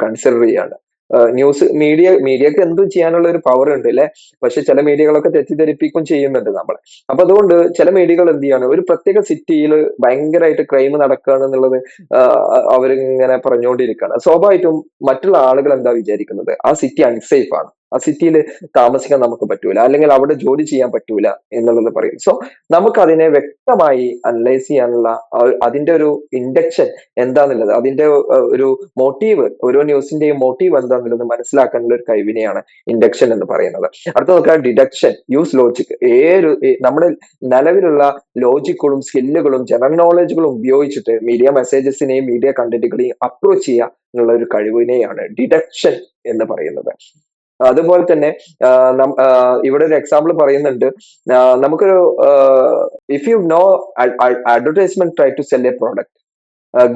കൺസിഡർ ചെയ്യാണ്. മീഡിയക്ക് എന്തും ചെയ്യാനുള്ള ഒരു പവർ ഉണ്ട് അല്ലെ. പക്ഷെ ചില മീഡിയകളൊക്കെ തെറ്റിദ്ധരിപ്പിക്കും ചെയ്യുന്നുണ്ട് നമ്മളെ. അപ്പൊ അതുകൊണ്ട് ചില മീഡിയകൾ എന്ത് ചെയ്യാണ്, ഒരു പ്രത്യേക സിറ്റിയിൽ ഭയങ്കരമായിട്ട് ക്രൈം നടക്കുകയാണ് എന്നുള്ളത് അവരിങ്ങനെ പറഞ്ഞുകൊണ്ടിരിക്കുകയാണ്. സ്വാഭാവികമായിട്ടും മറ്റുള്ള ആളുകൾ എന്താ വിചാരിക്കുന്നത്, ആ സിറ്റി അൺസേഫ് ആണ്, ആ സിറ്റിയിൽ താമസിക്കാൻ നമുക്ക് പറ്റൂല, അല്ലെങ്കിൽ അവിടെ ജോലി ചെയ്യാൻ പറ്റൂല എന്നുള്ളത് പറയും. സോ നമുക്ക് അതിനെ വ്യക്തമായി അനലൈസ് ചെയ്യാനുള്ള അതിന്റെ ഒരു ഇൻഡക്ഷൻ എന്താന്നുള്ളത്, അതിന്റെ ഒരു മോട്ടീവ്, ഓരോ ന്യൂസിന്റെയും മോട്ടീവ് എന്താന്നുള്ളത് മനസ്സിലാക്കാനുള്ള ഒരു കഴിവിനെയാണ് ഇൻഡക്ഷൻ എന്ന് പറയുന്നത്. അടുത്ത നോക്കുക ഡിഡക്ഷൻ, യൂസ് ലോജിക്. നമ്മുടെ നിലവിലുള്ള ലോജിക്കുകളും സ്കില്ലുകളും ജനറൽ നോളജുകളും ഉപയോഗിച്ചിട്ട് മീഡിയ മെസ്സേജസിനെയും മീഡിയ കണ്ടന്റുകളെയും അപ്രോച്ച് ചെയ്യുക എന്നുള്ള ഒരു കഴിവിനെയാണ് ഡിഡക്ഷൻ എന്ന് പറയുന്നത്. അതുപോലെ തന്നെ ഇവിടെ ഒരു എക്സാമ്പിൾ പറയുന്നുണ്ട്. നമുക്കൊരു if you know advertisement try to sell a product,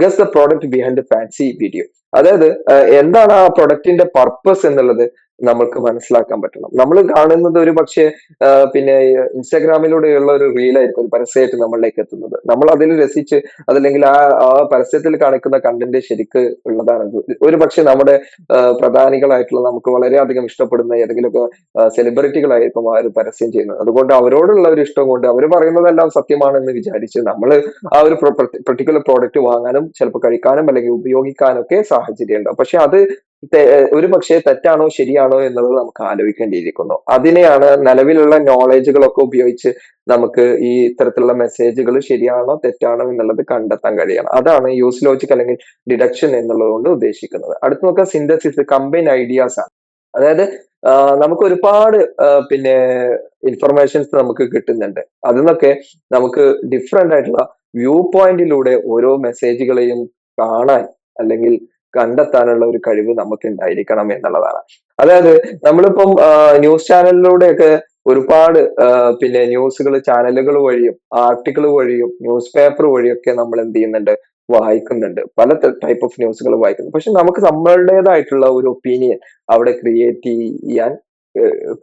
guess the product behind the fancy video. അതായത് എന്താണ് ആ പ്രൊഡക്റ്റിന്റെ പർപ്പസ് എന്നുള്ളത് നമുക്ക് മനസ്സിലാക്കാൻ പറ്റണം. നമ്മൾ കാണുന്നത് ഒരു പക്ഷേ പിന്നെ ഇൻസ്റ്റാഗ്രാമിലൂടെയുള്ള ഒരു റീലായിരിക്കും, ഒരു പരസ്യമായിട്ട് നമ്മളിലേക്ക് എത്തുന്നത്. നമ്മൾ അതിൽ രസിച്ച് അതല്ലെങ്കിൽ ആ പരസ്യത്തിൽ കാണിക്കുന്ന കണ്ടന്റ് ശരിക്ക് ഉള്ളതാണ്. ഒരു പക്ഷെ നമ്മുടെ പ്രധാനികളായിട്ടുള്ള നമുക്ക് വളരെയധികം ഇഷ്ടപ്പെടുന്ന ഏതെങ്കിലുമൊക്കെ സെലിബ്രിറ്റികളായിരിക്കും ആ ഒരു പരസ്യം ചെയ്യുന്നത്. അതുകൊണ്ട് അവരോടുള്ള ഒരു ഇഷ്ടം കൊണ്ട് അവർ പറയുന്നതെല്ലാം സത്യമാണെന്ന് വിചാരിച്ച് നമ്മൾ ആ ഒരു പെർട്ടിക്കുലർ പ്രോഡക്റ്റ് വാങ്ങാനും ചിലപ്പോൾ കഴിക്കാനും അല്ലെങ്കിൽ ഉപയോഗിക്കാനും ഒക്കെ സാഹചര്യം ഉണ്ടാവും. പക്ഷെ അത് ഒരു പക്ഷേ തെറ്റാണോ ശരിയാണോ എന്നുള്ളത് നമുക്ക് ആലോചിക്കേണ്ടിയിരിക്കുന്നു. അതിനെയാണ് നിലവിലുള്ള നോളജുകളൊക്കെ ഉപയോഗിച്ച് നമുക്ക് ഈ ഇത്തരത്തിലുള്ള മെസ്സേജുകൾ ശരിയാണോ തെറ്റാണോ എന്നുള്ളത് കണ്ടെത്താൻ കഴിയണം. അതാണ് യൂസ് ലോജിക് അല്ലെങ്കിൽ ഡിഡക്ഷൻ എന്നുള്ളത് കൊണ്ട് ഉദ്ദേശിക്കുന്നത്. അടുത്ത് നോക്കുക സിന്തസിസ്, കമ്പൈൻ ഐഡിയാസ് ആണ്. അതായത് നമുക്ക് ഒരുപാട് പിന്നെ ഇൻഫർമേഷൻസ് നമുക്ക് കിട്ടുന്നുണ്ട്. അതിന്നൊക്കെ നമുക്ക് ഡിഫറെന്റ് ആയിട്ടുള്ള വ്യൂ പോയിന്റിലൂടെ ഓരോ മെസ്സേജുകളെയും കാണാൻ അല്ലെങ്കിൽ കണ്ടെത്താനുള്ള ഒരു കഴിവ് നമുക്ക് ഉണ്ടായിരിക്കണം എന്നുള്ളതാണ്. അതായത് നമ്മളിപ്പം ന്യൂസ് ചാനലിലൂടെയൊക്കെ ഒരുപാട് പിന്നെ ന്യൂസുകൾ ചാനലുകൾ വഴിയും ആർട്ടിക്കിൾ വഴിയും ന്യൂസ് പേപ്പർ വഴിയൊക്കെ നമ്മൾ എന്ത് ചെയ്യുന്നുണ്ട്, വായിക്കുന്നുണ്ട്. പല ടൈപ്പ് ഓഫ് ന്യൂസുകൾ വായിക്കുന്നു. പക്ഷെ നമുക്ക് നമ്മളുടേതായിട്ടുള്ള ഒരു ഒപ്പീനിയൻ അവിടെ ക്രിയേറ്റ് ചെയ്യാൻ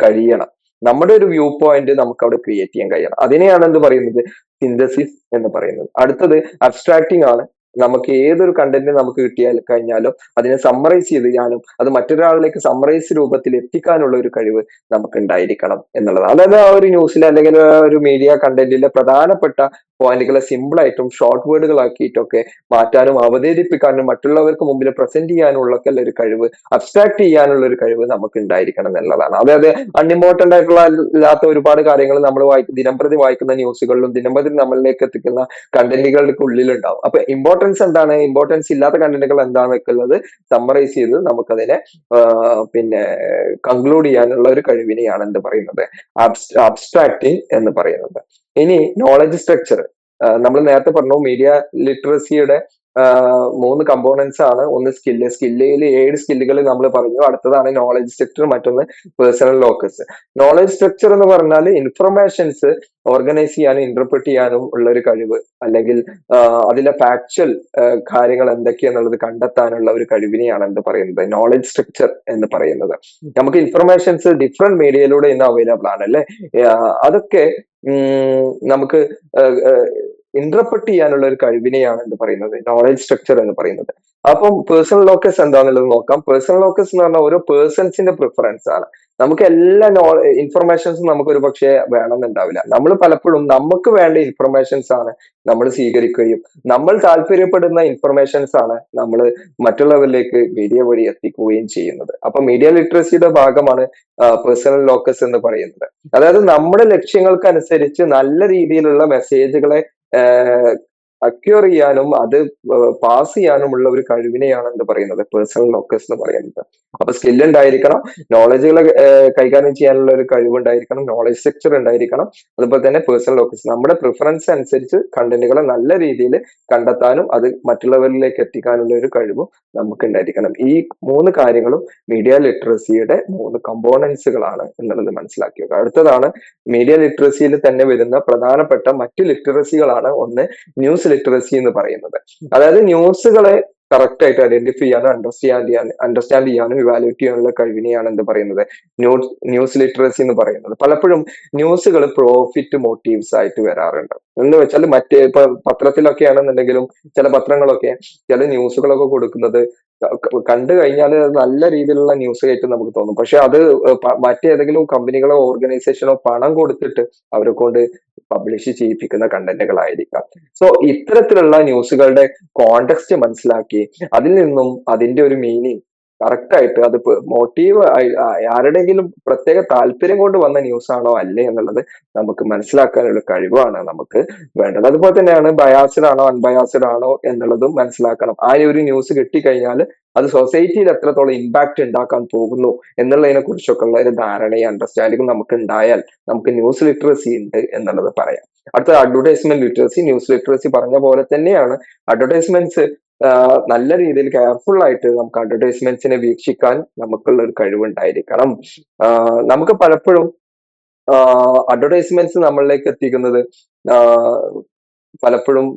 കഴിയണം. നമ്മുടെ ഒരു വ്യൂ പോയിന്റ് നമുക്ക് അവിടെ ക്രിയേറ്റ് ചെയ്യാൻ കഴിയണം. അതിനെയാണ് എന്ത് പറയുന്നത്, സിന്തസിസ് എന്ന് പറയുന്നത്. അടുത്തത് അബ്സ്ട്രാക്ടിങ് ആണ്. നമുക്ക് ഏതൊരു കണ്ടന്റ് നമുക്ക് കഴിഞ്ഞാലും അതിനെ സമ്മറൈസ് ചെയ്ത് ചെയ്യാനും അത് മറ്റൊരാളിലേക്ക് സമ്മറൈസ് രൂപത്തിൽ എത്തിക്കാനുള്ള ഒരു കഴിവ് നമുക്ക് ഉണ്ടായിരിക്കണം എന്നുള്ളതാണ്. അതായത് ആ ഒരു ന്യൂസിൽ അല്ലെങ്കിൽ ആ ഒരു മീഡിയ കണ്ടന്റിലെ പ്രധാനപ്പെട്ട പോയിന്റുകളെ സിമ്പിൾ ആയിട്ടും ഷോർട്ട് വേർഡുകളാക്കിയിട്ടൊക്കെ മാറ്റാനും അവതരിപ്പിക്കാനും മറ്റുള്ളവർക്ക് മുമ്പിൽ പ്രസന്റ് ചെയ്യാനുള്ള ഒക്കെ ഒരു കഴിവ്, അബ്സ്ട്രാക്ട് ചെയ്യാനുള്ള ഒരു കഴിവ് നമുക്ക് ഉണ്ടായിരിക്കണം എന്നുള്ളതാണ്. അതായത് അൺഇമ്പോർട്ടന്റ് ആയിട്ടുള്ള ഇല്ലാത്ത ഒരുപാട് കാര്യങ്ങൾ നമ്മൾ ദിനംപ്രതി വായിക്കുന്ന ന്യൂസുകളിലും ദിനംപ്രതി നമ്മളിലേക്ക് എത്തിക്കുന്ന കണ്ടന്റുകൾക്ക് ഉള്ളിലുണ്ടാവും. അപ്പൊ ഇമ്പോർട്ടൻസ് എന്താണ്, ഇമ്പോർട്ടൻസ് ഇല്ലാത്ത കണ്ടന്റുകൾ എന്താണെന്നൊക്കെ ഉള്ളത് സമ്മറൈസ് ചെയ്ത് നമുക്കതിനെ പിന്നെ കൺക്ലൂഡ് ചെയ്യാനുള്ള ഒരു കഴിവിനെയാണ് എന്ത് പറയുന്നത്, അബ്സ്ട്രാക്ടിങ് എന്ന് പറയുന്നത്. ഇനി നോളജ് സ്ട്രക്ചർ, നമ്മൾ നേരത്തെ പറഞ്ഞു മീഡിയ ലിറ്ററസിയുടെ 3 കമ്പോണൻസ് ആണ്. ഒന്ന് സ്കില്ലിൽ 7 സ്കില്ലുകൾ നമ്മൾ പറഞ്ഞു. അടുത്തതാണ് നോളജ് സ്ട്രക്ചർ, മറ്റൊന്ന് പേഴ്സണൽ ലോക്കസ്. നോളജ് സ്ട്രക്ചർ എന്ന് പറഞ്ഞാൽ ഇൻഫർമേഷൻസ് ഓർഗനൈസ് ചെയ്യാനും ഇന്റർപ്രറ്റ് ചെയ്യാനും ഉള്ള ഒരു കഴിവ്, അല്ലെങ്കിൽ അതിലെ ഫാക്ച്വൽ കാര്യങ്ങൾ എന്തൊക്കെയാന്നുള്ളത് കണ്ടെത്താനുള്ള ഒരു കഴിവിനെയാണ് എന്ത് പറയുന്നത്, നോളജ് സ്ട്രക്ചർ എന്ന് പറയുന്നത്. നമുക്ക് ഇൻഫർമേഷൻസ് ഡിഫറെന്റ് മീഡിയയിലൂടെ ഇന്ന് അവൈലബിൾ ആണ് അല്ലെ. അതൊക്കെ നമുക്ക് ഇന്റർപ്രറ്റ് ചെയ്യാനുള്ള ഒരു കഴിവിനെയാണ് എന്ത് പറയുന്നത്, നോളജ് സ്ട്രക്ചർ എന്ന് പറയുന്നത്. അപ്പം പേഴ്സണൽ ലോക്കസ് എന്താണെന്നുള്ളത് നോക്കാം. പേഴ്സണൽ ലോക്കസ് എന്ന് പറഞ്ഞാൽ ഓരോ പേഴ്സൺസിന്റെ പ്രിഫറൻസ് ആണ്. നമുക്ക് എല്ലാ ഇൻഫർമേഷൻസും നമുക്ക് ഒരു പക്ഷേ വേണമെന്നുണ്ടാവില്ല. നമ്മൾ പലപ്പോഴും നമുക്ക് വേണ്ട ഇൻഫർമേഷൻസ് ആണ് നമ്മൾ സ്വീകരിക്കുകയും നമ്മൾ താല്പര്യപ്പെടുന്ന ഇൻഫർമേഷൻസ് ആണ് നമ്മൾ മറ്റുള്ളവരിലേക്ക് മീഡിയ വഴി എത്തിക്കുകയും ചെയ്യുന്നത്. അപ്പൊ മീഡിയ ലിറ്ററസിയുടെ ഭാഗമാണ് പേഴ്സണൽ ലോക്കസ് എന്ന് പറയുന്നത്. അതായത് നമ്മുടെ ലക്ഷ്യങ്ങൾക്കനുസരിച്ച് നല്ല രീതിയിലുള്ള മെസ്സേജുകളെ അക്യൂർ ചെയ്യാനും അത് പാസ് ചെയ്യാനുമുള്ള ഒരു കഴിവിനെയാണ് എന്ത് പറയുന്നത്, പേഴ്സണൽ ലോക്കസ് എന്ന് പറയുന്നത്. അപ്പൊ സ്കിൽ ഉണ്ടായിരിക്കണം, നോളജുകളെ കൈകാര്യം ചെയ്യാനുള്ള ഒരു കഴിവുണ്ടായിരിക്കണം, നോളജ് സ്ട്രക്ചർ ഉണ്ടായിരിക്കണം, അതുപോലെ തന്നെ പേഴ്സണൽ ലോക്കസ്, നമ്മുടെ പ്രിഫറൻസ് അനുസരിച്ച് കണ്ടന്റുകളെ നല്ല രീതിയിൽ കണ്ടെത്താനും അത് മറ്റുള്ളവരിലേക്ക് എത്തിക്കാനുള്ള ഒരു കഴിവും നമുക്ക് ഉണ്ടായിരിക്കണം. ഈ 3 കാര്യങ്ങളും മീഡിയ ലിറ്ററസിയുടെ 3 കമ്പോണൻസുകളാണ് എന്നുള്ളത് മനസ്സിലാക്കി വെക്കുക. അടുത്തതാണ് മീഡിയ ലിറ്ററസിയിൽ തന്നെ വരുന്ന പ്രധാനപ്പെട്ട മറ്റു ലിറ്ററസികളാണ് ഒന്ന് ന്യൂസ് ലിറ്ററസി എന്ന് പറയുന്നത്. അതായത് ന്യൂസുകളെ കറക്റ്റ് ആയിട്ട് ഐഡന്റിഫൈ ചെയ്യാനും അണ്ടർസ്റ്റാൻഡ് ചെയ്യാനും ഇവാലുവേറ്റ് ചെയ്യാനുള്ള കഴിവിനെയാണ് എന്ത് പറയുന്നത്, ന്യൂസ് ലിറ്ററസി എന്ന് പറയുന്നത്. പലപ്പോഴും ന്യൂസുകൾ പ്രോഫിറ്റ് മോട്ടീവ്സ് ആയിട്ട് വരാറുണ്ട്. എന്ന് വെച്ചാൽ മറ്റേ ഇപ്പൊ പത്രത്തിലൊക്കെ ആണെന്നുണ്ടെങ്കിലും ചില പത്രങ്ങളൊക്കെ ചില ന്യൂസുകളൊക്കെ കൊടുക്കുന്നത് കണ്ടു കഴിഞ്ഞാൽ നല്ല രീതിയിലുള്ള ന്യൂസ് ആയിട്ട് നമുക്ക് തോന്നും. പക്ഷെ അത് മറ്റേതെങ്കിലും കമ്പനികളോ ഓർഗനൈസേഷനോ പണം കൊടുത്തിട്ട് അവരെ കൊണ്ട് പബ്ലിഷ് ചെയ്യിപ്പിക്കുന്ന കണ്ടന്റുകളായിരിക്കാം. സോ ഇത്തരത്തിലുള്ള ന്യൂസുകളുടെ കോണ്ടെക്സ്റ്റ് മനസ്സിലാക്കി അതിൽ നിന്നും അതിന്റെ ഒരു മീനിങ് കറക്റ്റ് ആയിട്ട് അത് മോട്ടീവ് ആരുടെങ്കിലും പ്രത്യേക താല്പര്യം കൊണ്ട് വന്ന ന്യൂസ് ആണോ അല്ലേ എന്നുള്ളത് നമുക്ക് മനസ്സിലാക്കാനുള്ള കഴിവാണ് നമുക്ക് വേണ്ടത്. അതുപോലെ തന്നെയാണ് ബയാസ്ഡ് ആണോ അൺബയാസ്ഡ് ആണോ എന്നുള്ളതും മനസ്സിലാക്കണം. ആ ഒരു ന്യൂസ് കിട്ടിക്കഴിഞ്ഞാൽ അത് സൊസൈറ്റിയിൽ എത്രത്തോളം ഇമ്പാക്ട് ഉണ്ടാക്കാൻ പോകുന്നു എന്നുള്ളതിനെ കുറിച്ചൊക്കെ ഉള്ള ഒരു ധാരണയും അണ്ടർസ്റ്റാൻഡിങ്ങും നമുക്ക് ഉണ്ടായാൽ നമുക്ക് ന്യൂസ് ലിറ്ററസി ഉണ്ട് എന്നുള്ളത് പറയാം. അടുത്ത അഡ്വർടൈസ്മെന്റ് ലിറ്ററസി. ന്യൂസ് ലിറ്ററസി പറഞ്ഞ പോലെ തന്നെയാണ് അഡ്വർടൈസ്മെന്റ്സ് നല്ല രീതിയിൽ കെയർഫുൾ ആയിട്ട് നമുക്ക് അഡ്വർടൈസ്മെന്റ്സിനെ വീക്ഷിക്കാൻ നമുക്കുള്ള ഒരു കഴിവുണ്ടായിരിക്കണം. നമുക്ക് പലപ്പോഴും അഡ്വർടൈസ്മെന്റ്സ് നമ്മളിലേക്ക് എത്തിക്കുന്നത് പലപ്പോഴും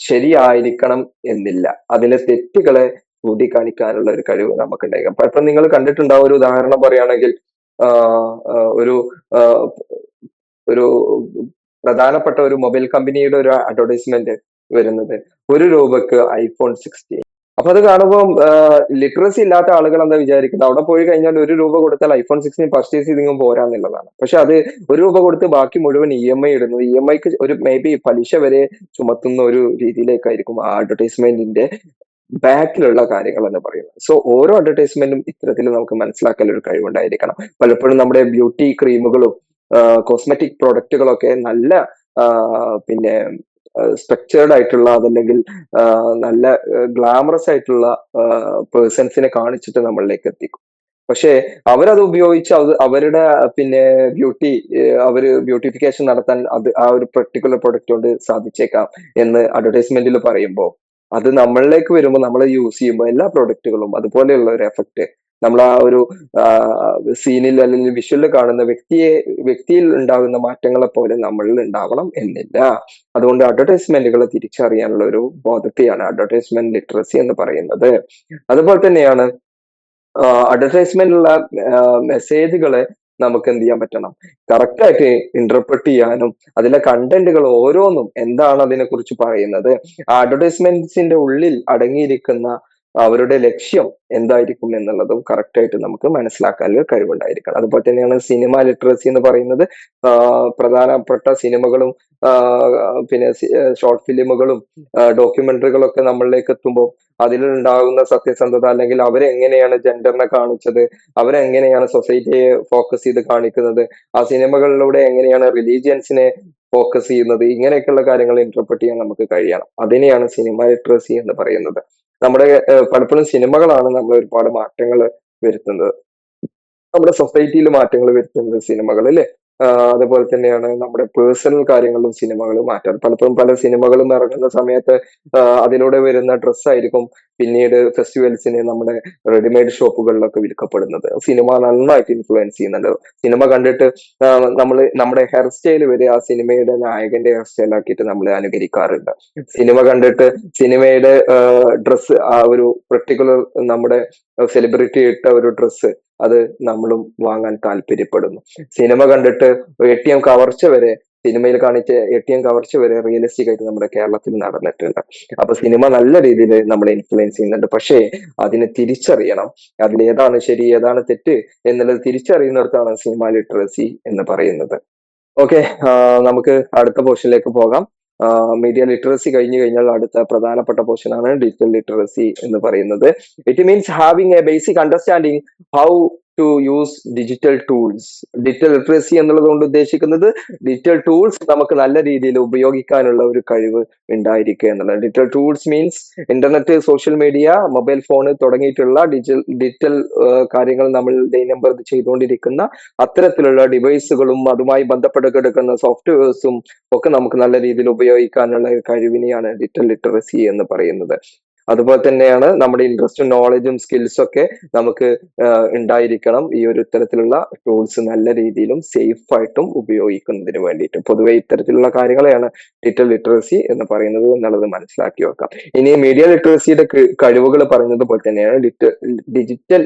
ശരിയായിരിക്കണം എന്നില്ല. അതിലെ തെറ്റുകളെ ചൂണ്ടിക്കാണിക്കാനുള്ള ഒരു കഴിവ് നമുക്കുണ്ടായിരിക്കും. പലപ്പോഴും നിങ്ങൾ കണ്ടിട്ടുണ്ടാവും, ഒരു ഉദാഹരണം പറയുകയാണെങ്കിൽ ഒരു ഒരു പ്രധാനപ്പെട്ട ഒരു മൊബൈൽ കമ്പനിയുടെ ഒരു അഡ്വർടൈസ്മെന്റ് വരുന്നത് 1 രൂപക്ക് iPhone 16. അപ്പൊ അത് കാണുമ്പോൾ ലിറ്ററസി ഇല്ലാത്ത ആളുകൾ എന്താ വിചാരിക്കുന്നത്, അവിടെ പോയി കഴിഞ്ഞാൽ 1 രൂപ കൊടുത്താൽ iPhone 16 പർച്ചേസ് ചെയ്തെങ്കിലും പോരാന്നുള്ളതാണ്. പക്ഷെ അത് 1 രൂപ കൊടുത്ത് ബാക്കി മുഴുവൻ EMI ഇടുന്നു. EMIക്ക് ഒരു മേ ബി പലിശ വരെ ചുമത്തുന്ന ഒരു രീതിയിലേക്കായിരിക്കും ആ അഡ്വർടൈസ്മെന്റിന്റെ ബാക്കിലുള്ള കാര്യങ്ങൾ എന്ന് പറയുന്നത്. സോ ഓരോ അഡ്വർടൈസ്മെന്റും ഇത്തരത്തിൽ നമുക്ക് മനസ്സിലാക്കാൻ ഒരു കഴിവുണ്ടായിരിക്കണം. പലപ്പോഴും നമ്മുടെ ബ്യൂട്ടി ക്രീമുകളും കോസ്മെറ്റിക് പ്രൊഡക്റ്റുകളൊക്കെ നല്ല പിന്നെ സ്ട്രക്ചേർഡ് ആയിട്ടുള്ള അതല്ലെങ്കിൽ നല്ല ഗ്ലാമറസ് ആയിട്ടുള്ള പേഴ്സൺസിനെ കാണിച്ചിട്ട് നമ്മളിലേക്ക് എത്തിക്കും. പക്ഷേ അവരത് ഉപയോഗിച്ച് അവരുടെ പിന്നെ അവര് ബ്യൂട്ടിഫിക്കേഷൻ നടത്താൻ ആ ഒരു പെർട്ടിക്കുലർ പ്രൊഡക്റ്റ് കൊണ്ട് സാധിച്ചേക്കാം എന്ന് അഡ്വർടൈസ്മെന്റിൽ പറയുമ്പോൾ അത് നമ്മളിലേക്ക് വരുമ്പോൾ നമ്മൾ യൂസ് ചെയ്യുമ്പോൾ എല്ലാ പ്രൊഡക്റ്റുകളും അതുപോലെയുള്ള ഒരു എഫക്റ്റ് നമ്മൾ ആ ഒരു സീനിൽ അല്ലെങ്കിൽ വിഷ്വലിൽ കാണുന്ന വ്യക്തിയിൽ ഉണ്ടാകുന്ന മാറ്റങ്ങളെ പോലെ നമ്മളിൽ ഉണ്ടാവണം എന്നില്ല. അതുകൊണ്ട് അഡ്വർടൈസ്മെന്റുകൾ തിരിച്ചറിയാനുള്ള ഒരു ബോധത്തെയാണ് അഡ്വർടൈസ്മെന്റ് ലിറ്ററസി എന്ന് പറയുന്നത്. അതുപോലെ തന്നെയാണ് അഡ്വർടൈസ്മെന്റിലുള്ള മെസ്സേജുകളെ നമുക്ക് എന്ത് ചെയ്യാൻ പറ്റണം, കറക്റ്റ് ആയിട്ട് ഇന്റർപ്രറ്റ് ചെയ്യാനും അതിലെ കണ്ടന്റുകൾ ഓരോന്നും എന്താണ് അതിനെ കുറിച്ച് പറയുന്നത്, ആ അഡ്വർടൈസ്മെന്റ്സിന്റെ ഉള്ളിൽ അടങ്ങിയിരിക്കുന്ന അവരുടെ ലക്ഷ്യം എന്തായിരിക്കും എന്നുള്ളതും കറക്റ്റ് ആയിട്ട് നമുക്ക് മനസ്സിലാക്കാൻ കഴിവുണ്ടായിരിക്കണം. അതുപോലെ തന്നെയാണ് സിനിമ ലിറ്ററസി എന്ന് പറയുന്നത്. പ്രധാനപ്പെട്ട സിനിമകളും പിന്നെ ഷോർട്ട് ഫിലിമുകളും ഡോക്യുമെന്ററികളൊക്കെ നമ്മളിലേക്ക് എത്തുമ്പോൾ അതിലുണ്ടാകുന്ന സത്യസന്ധത അല്ലെങ്കിൽ അവരെങ്ങനെയാണ് ജെൻഡറിനെ കാണിച്ചത്, അവരെങ്ങനെയാണ് സൊസൈറ്റിയെ ഫോക്കസ് ചെയ്ത് കാണിക്കുന്നത്, ആ സിനിമകളിലൂടെ എങ്ങനെയാണ് റിലീജിയൻസിനെ ഫോക്കസ് ചെയ്യുന്നത്, ഇങ്ങനെയൊക്കെയുള്ള കാര്യങ്ങൾ ഇന്റർപ്രറ്റ് ചെയ്യാൻ നമുക്ക് കഴിയണം. അതിനെയാണ് സിനിമ ലിറ്ററസി എന്ന് പറയുന്നത്. നമ്മുടെ പലപ്പോഴും സിനിമകളാണ് നമ്മൾ ഒരുപാട് മാറ്റങ്ങൾ വരുത്തുന്നത്, നമ്മുടെ സൊസൈറ്റിയിൽ മാറ്റങ്ങൾ വരുത്തുന്നത് സിനിമകൾ അല്ലേ. അതുപോലെ തന്നെയാണ് നമ്മുടെ പേഴ്സണൽ കാര്യങ്ങളിലും സിനിമകൾ മാറ്റാറ്. പലപ്പോഴും പല സിനിമകളും ഇറങ്ങുന്ന സമയത്ത് അതിലൂടെ വരുന്ന ഡ്രസ്സായിരിക്കും പിന്നീട് ഫെസ്റ്റിവൽസിന് നമ്മുടെ റെഡിമെയ്ഡ് ഷോപ്പുകളിലൊക്കെ വിൽക്കപ്പെടുന്നത്. സിനിമ നന്നായിട്ട് ഇൻഫ്ലുവൻസ് ചെയ്യുന്നുണ്ട്. സിനിമ കണ്ടിട്ട് നമ്മുടെ ഹെയർ സ്റ്റൈൽ വരെ ആ സിനിമയുടെ നായകന്റെ ഹെയർ സ്റ്റൈൽ ആക്കിയിട്ട് നമ്മൾ അനുകരിക്കാറുണ്ട്. സിനിമ കണ്ടിട്ട് സിനിമയുടെ ഡ്രസ്സ്, ആ ഒരു പെർട്ടിക്കുലർ നമ്മുടെ സെലിബ്രിറ്റി ഇട്ട ഒരു ഡ്രസ്സ് അത് നമ്മളും വാങ്ങാൻ താല്പര്യപ്പെടുന്നു. സിനിമ കണ്ടിട്ട് ATM കവർച്ച വരെ, സിനിമയിൽ കാണിച്ച ATM കവർച്ച വരെ റിയലിസ്റ്റിക് ആയിട്ട് നമ്മുടെ കേരളത്തിൽ നടന്നിട്ടുണ്ട്. അപ്പൊ സിനിമ നല്ല രീതിയിൽ നമ്മളെ ഇൻഫ്ലുവൻസ് ചെയ്യുന്നുണ്ട്. പക്ഷേ അതിനെ തിരിച്ചറിയണം, അതിൽ ഏതാണ് ശരി ഏതാണ് തെറ്റ് എന്നുള്ളത് തിരിച്ചറിയുന്നിടത്താണ് സിനിമ ലിറ്ററസി എന്ന് പറയുന്നത്. ഓക്കെ, നമുക്ക് അടുത്ത പോർഷനിലേക്ക് പോകാം. മീഡിയ ലിറ്ററസി കഴിഞ്ഞു കഴിഞ്ഞാൽ അടുത്ത പ്രധാനപ്പെട്ട പോർഷൻ ആണ് ഡിജിറ്റൽ ലിറ്ററസി എന്ന് പറയുന്നത്. It means having a basic understanding how to use digital tools. Digital literacy എന്നുള്ളത് കൊണ്ട് ഉദ്ദേശിക്കുന്നത് ഡിജിറ്റൽ ടൂൾസ് നമുക്ക് നല്ല രീതിയിൽ ഉപയോഗിക്കാനുള്ള ഒരു കഴിവ് ഉണ്ടായിരിക്കുക എന്നുള്ളത്. Digital tools means internet, social media, mobile phone തുടങ്ങിയിട്ടുള്ള ഡിജിറ്റൽ കാര്യങ്ങൾ നമ്മൾ ദൈനംദിനം ചെയ്തുകൊണ്ടിരിക്കുന്ന അത്തരത്തിലുള്ള ഡിവൈസുകളും അതുമായി ബന്ധപ്പെട്ട് കിടക്കുന്ന സോഫ്റ്റ്വെയർസും ഒക്കെ നമുക്ക് നല്ല രീതിയിൽ ഉപയോഗിക്കാനുള്ള കഴിവിനെയാണ് ഡിജിറ്റൽ ലിറ്ററസി എന്ന് പറയുന്നത്. അതുപോലെ തന്നെയാണ് നമ്മുടെ ഇൻട്രസ്റ്റും നോളജും സ്കിൽസും ഒക്കെ നമുക്ക് ഉണ്ടായിരിക്കണം ഈ ഒരു ഇത്തരത്തിലുള്ള ടൂൾസ് നല്ല രീതിയിലും സേഫ് ആയിട്ടും ഉപയോഗിക്കുന്നതിന് വേണ്ടിയിട്ട്. പൊതുവെ ഇത്തരത്തിലുള്ള കാര്യങ്ങളെയാണ് ഡിജിറ്റൽ ലിറ്ററസി എന്ന് പറയുന്നത് എന്നുള്ളത് മനസ്സിലാക്കി വെക്കാം. ഇനി മീഡിയ ലിറ്ററസിയുടെ കഴിവുകൾ പറഞ്ഞത് പോലെ തന്നെയാണ് ഡിജിറ്റൽ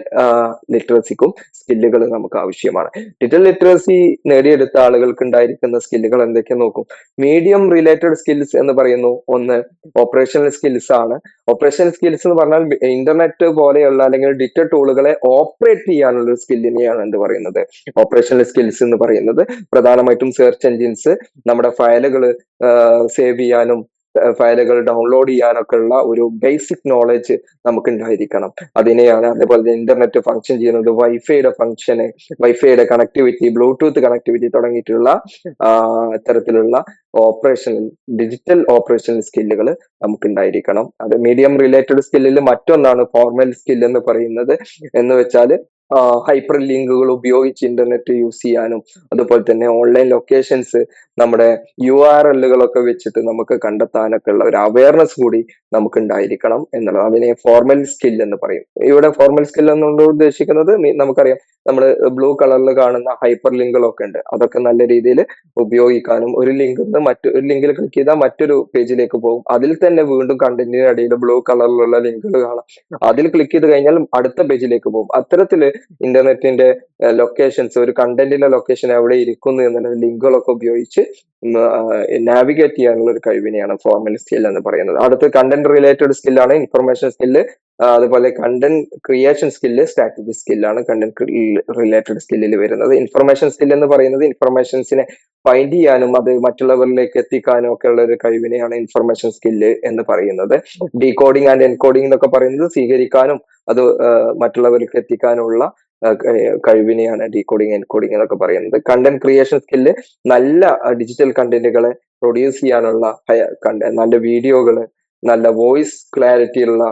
ലിറ്ററസിക്കും സ്കില്ലുകൾ നമുക്ക് ആവശ്യമാണ്. ഡിജിറ്റൽ ലിറ്ററസി നേടിയെടുത്ത ആളുകൾക്ക് ഉണ്ടായിരിക്കുന്ന സ്കില്ലുകൾ എന്തൊക്കെ നോക്കും. മീഡിയം റിലേറ്റഡ് സ്കിൽസ് എന്ന് പറയുന്നു. ഒന്ന് ഓപ്പറേഷണൽ സ്കിൽസ് ആണ്. ഓപ്പറേഷണൽ സ്കിൽസ് എന്ന് പറഞ്ഞാൽ ഇന്റർനെറ്റ് പോലെയുള്ള അല്ലെങ്കിൽ ഡിജിറ്റൽ ടൂളുകളെ ഓപ്പറേറ്റ് ചെയ്യാനുള്ള ഒരു സ്കില്ലിനെയാണ് എന്ത് പറയുന്നത്, ഓപ്പറേഷണൽ സ്കിൽസ് എന്ന് പറയുന്നത്. പ്രധാനമായിട്ടും സെർച്ച് എൻജിൻസ് നമ്മുടെ ഫയലുകൾ സേവ് ചെയ്യാനും ഫയലുകൾ ഡൗൺലോഡ് ചെയ്യാനൊക്കെ ഉള്ള ഒരു ബേസിക് നോളജ് നമുക്ക് ഉണ്ടായിരിക്കണം. അതിനെയാണ് അതേപോലെ ഇന്റർനെറ്റ് ഫങ്ഷൻ ചെയ്യുന്നത്, വൈഫൈയുടെ ഫങ്ഷന്, വൈഫൈയുടെ കണക്ടിവിറ്റി, ബ്ലൂടൂത്ത് കണക്ടിവിറ്റി തുടങ്ങിയിട്ടുള്ള ഇത്തരത്തിലുള്ള ഓപ്പറേഷണൽ ഡിജിറ്റൽ ഓപ്പറേഷണൽ സ്കില്ലുകൾ നമുക്ക് ഉണ്ടായിരിക്കണം. അത് മീഡിയം റിലേറ്റഡ് സ്കില്ലിൽ മറ്റൊന്നാണ് ഫോർമൽ സ്കിൽ എന്ന് പറയുന്നത്. എന്ന് വെച്ചാൽ ഹൈപ്പർ ലിങ്കുകൾ ഉപയോഗിച്ച് ഇന്റർനെറ്റ് യൂസ് ചെയ്യാനും അതുപോലെ തന്നെ ഓൺലൈൻ ലൊക്കേഷൻസ് നമ്മുടെ URL-കളൊക്കെ വെച്ചിട്ട് നമുക്ക് കണ്ടെത്താനൊക്കെ ഉള്ള ഒരു അവയർനെസ് കൂടി നമുക്ക് ഉണ്ടായിരിക്കണം എന്നുള്ളത്. അതിനെ ഫോർമൽ സ്കിൽ എന്ന് പറയും. ഇവിടെ ഫോർമൽ സ്കിൽ എന്നുകൊണ്ട് ഉദ്ദേശിക്കുന്നത് നമുക്കറിയാം നമ്മൾ ബ്ലൂ കളറിൽ കാണുന്ന ഹൈപ്പർ ലിങ്കുകളൊക്കെ ഉണ്ട്. അതൊക്കെ നല്ല രീതിയിൽ ഉപയോഗിക്കാനും ഒരു ലിങ്കിൽ നിന്ന് മറ്റൊരു ലിങ്കിൽ ക്ലിക്ക് ചെയ്താൽ മറ്റൊരു പേജിലേക്ക് പോകും. അതിൽ തന്നെ വീണ്ടും കണ്ടന്റിന് അടിയിൽ ബ്ലൂ കളറിലുള്ള ലിങ്കുകൾ കാണാം. അതിൽ ക്ലിക്ക് ചെയ്ത് കഴിഞ്ഞാൽ അടുത്ത പേജിലേക്ക് പോകും. അത്തരത്തില് ഇന്റർനെറ്റിന്റെ ലൊക്കേഷൻസ്, ഒരു കണ്ടന്റിന്റെ ലൊക്കേഷൻ എവിടെ ഇരിക്കുന്നു എന്നുള്ള ലിങ്കുകളൊക്കെ ഉപയോഗിച്ച് നാവിഗേറ്റ് ചെയ്യാനുള്ള ഒരു കഴിവിനെയാണ് ഫോർമൽ സ്കിൽ എന്ന് പറയുന്നത്. അടുത്ത് കണ്ടന്റ് റിലേറ്റഡ് സ്കില്ലാണ് ഇൻഫർമേഷൻ സ്കില്ല്. അതുപോലെ കണ്ടന്റ് ക്രിയേഷൻ സ്കില്ല്, സ്ട്രാറ്റജി സ്കില്ലാണ് കണ്ടന്റ് റിലേറ്റഡ് സ്കില്ലിൽ വരുന്നത്. ഇൻഫർമേഷൻ സ്കിൽ എന്ന് പറയുന്നത് ഇൻഫർമേഷൻസിനെ ഫൈൻഡ് ചെയ്യാനും അത് മറ്റുള്ളവരിലേക്ക് എത്തിക്കാനും ഒക്കെ ഉള്ള ഒരു കഴിവിനെയാണ് ഇൻഫർമേഷൻ സ്കില്ല് എന്ന് പറയുന്നത്. ഡീകോഡിംഗ് ആൻഡ് എൻകോഡിംഗ് എന്നൊക്കെ പറയുന്നത് സ്വീകരിക്കാനും അത് മറ്റുള്ളവർക്ക് എത്തിക്കാനുള്ള കഴിവിനെയാണ് ഡീകോഡിംഗ് എൻകോഡിംഗ് എന്നൊക്കെ പറയുന്നത്. കണ്ടന്റ് ക്രിയേഷൻ സ്കില്ല് നല്ല ഡിജിറ്റൽ കണ്ടന്റുകളെ പ്രൊഡ്യൂസ് ചെയ്യാനുള്ള നല്ല വീഡിയോകള്, നല്ല വോയിസ് ക്ലാരിറ്റി ഉള്ള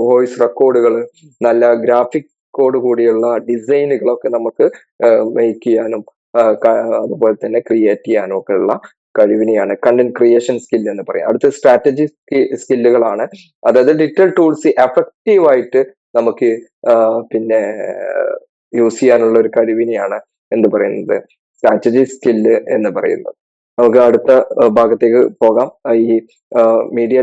വോയിസ് റെക്കോർഡുകൾ, നല്ല ഗ്രാഫിക്കോട് കൂടിയുള്ള ഡിസൈനുകളൊക്കെ നമുക്ക് മേക്ക് ചെയ്യാനും അതുപോലെ തന്നെ ക്രിയേറ്റ് ചെയ്യാനും ഒക്കെ ഉള്ള കഴിവിനെയാണ് കണ്ടന്റ് ക്രിയേഷൻ സ്കിൽ എന്ന് പറയാം. അടുത്ത സ്ട്രാറ്റജി സ്കില്ലുകളാണ്. അതായത് ഡിജിറ്റൽ ടൂൾസ് എഫക്റ്റീവ് ആയിട്ട് നമുക്ക് പിന്നെ യൂസ് ചെയ്യാനുള്ള ഒരു കഴിവിനെയാണ് എന്ത് പറയുന്നത്, സ്ട്രാറ്റജി സ്കില്ല് എന്ന് പറയുന്നത്. നമുക്ക് അടുത്ത ഭാഗത്തേക്ക് പോകാം. ഈ മീഡിയ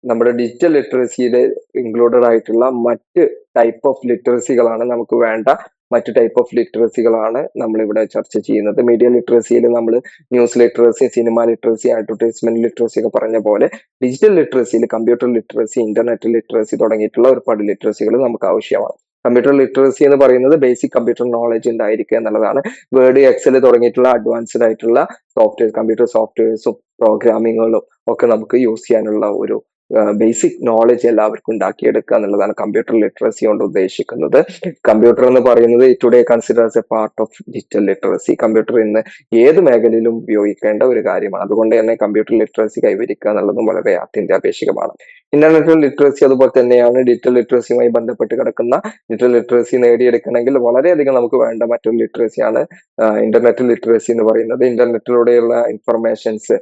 നമ്മുടെ ഡിജിറ്റൽ ലിറ്ററസിയിൽ ഇൻക്ലൂഡഡ് ആയിട്ടുള്ള മറ്റ് ടൈപ്പ് ഓഫ് ലിറ്ററസികളാണ് നമുക്ക് വേണ്ട മറ്റ് ടൈപ്പ് ഓഫ് ലിറ്ററസികളാണ് നമ്മൾ ഇവിടെ ചർച്ച ചെയ്യുന്നത്. മീഡിയ ലിറ്ററസിയിൽ നമ്മൾ news literacy, cinema literacy, advertisement literacy ഒക്കെ പറഞ്ഞ പോലെ ഡിജിറ്റൽ ലിറ്ററസിയിൽ കമ്പ്യൂട്ടർ ലിറ്ററസി, ഇന്റർനെറ്റ് ലിറ്ററസി തുടങ്ങിയിട്ടുള്ള ഒരുപാട് ലിറ്ററസികൾ നമുക്ക് ആവശ്യമാണ്. കമ്പ്യൂട്ടർ ലിറ്ററസി എന്ന് പറയുന്നത് ബേസിക് കമ്പ്യൂട്ടർ നോളജ് ഉണ്ടായിരിക്കുക എന്നുള്ളതാണ്. വേർഡ്, എക്സൽ തുടങ്ങിയിട്ടുള്ള അഡ്വാൻസ്ഡ് ആയിട്ടുള്ള സോഫ്റ്റ്വെയർ, കമ്പ്യൂട്ടർ സോഫ്റ്റ്വെയർസും പ്രോഗ്രാമിങ്ങുകളും ഒക്കെ നമുക്ക് യൂസ് ചെയ്യാനുള്ള ഒരു ബേസിക് നോളജ് എല്ലാവർക്കും ഉണ്ടാക്കിയെടുക്കുക എന്നുള്ളതാണ് കമ്പ്യൂട്ടർ ലിറ്ററസി കൊണ്ട് ഉദ്ദേശിക്കുന്നത്. കമ്പ്യൂട്ടർ എന്ന് പറയുന്നത് today considers A part of digital literacy. Computer ഇന്ന് ഏത് മേഖലയിലും ഉപയോഗിക്കേണ്ട ഒരു കാര്യമാണ്. അതുകൊണ്ട് തന്നെ കമ്പ്യൂട്ടർ ലിറ്ററസി കൈവരിക്കുക എന്നുള്ളതും വളരെ അത്യന്താപേക്ഷികമാണ്. ഇന്റർനെറ്റ് ലിറ്ററസി അതുപോലെ തന്നെയാണ് ഡിജിറ്റൽ ലിറ്ററസിയുമായി ബന്ധപ്പെട്ട് കിടക്കുന്ന. ഡിജിറ്റൽ ലിറ്ററസി നേടിയെടുക്കണമെങ്കിൽ വളരെയധികം നമുക്ക് വേണ്ട മറ്റൊരു ലിറ്ററസിയാണ് ഇന്റർനെറ്റ് ലിറ്ററസി എന്ന് പറയുന്നത്. ഇന്റർനെറ്റിലൂടെയുള്ള ഇൻഫർമേഷൻസ്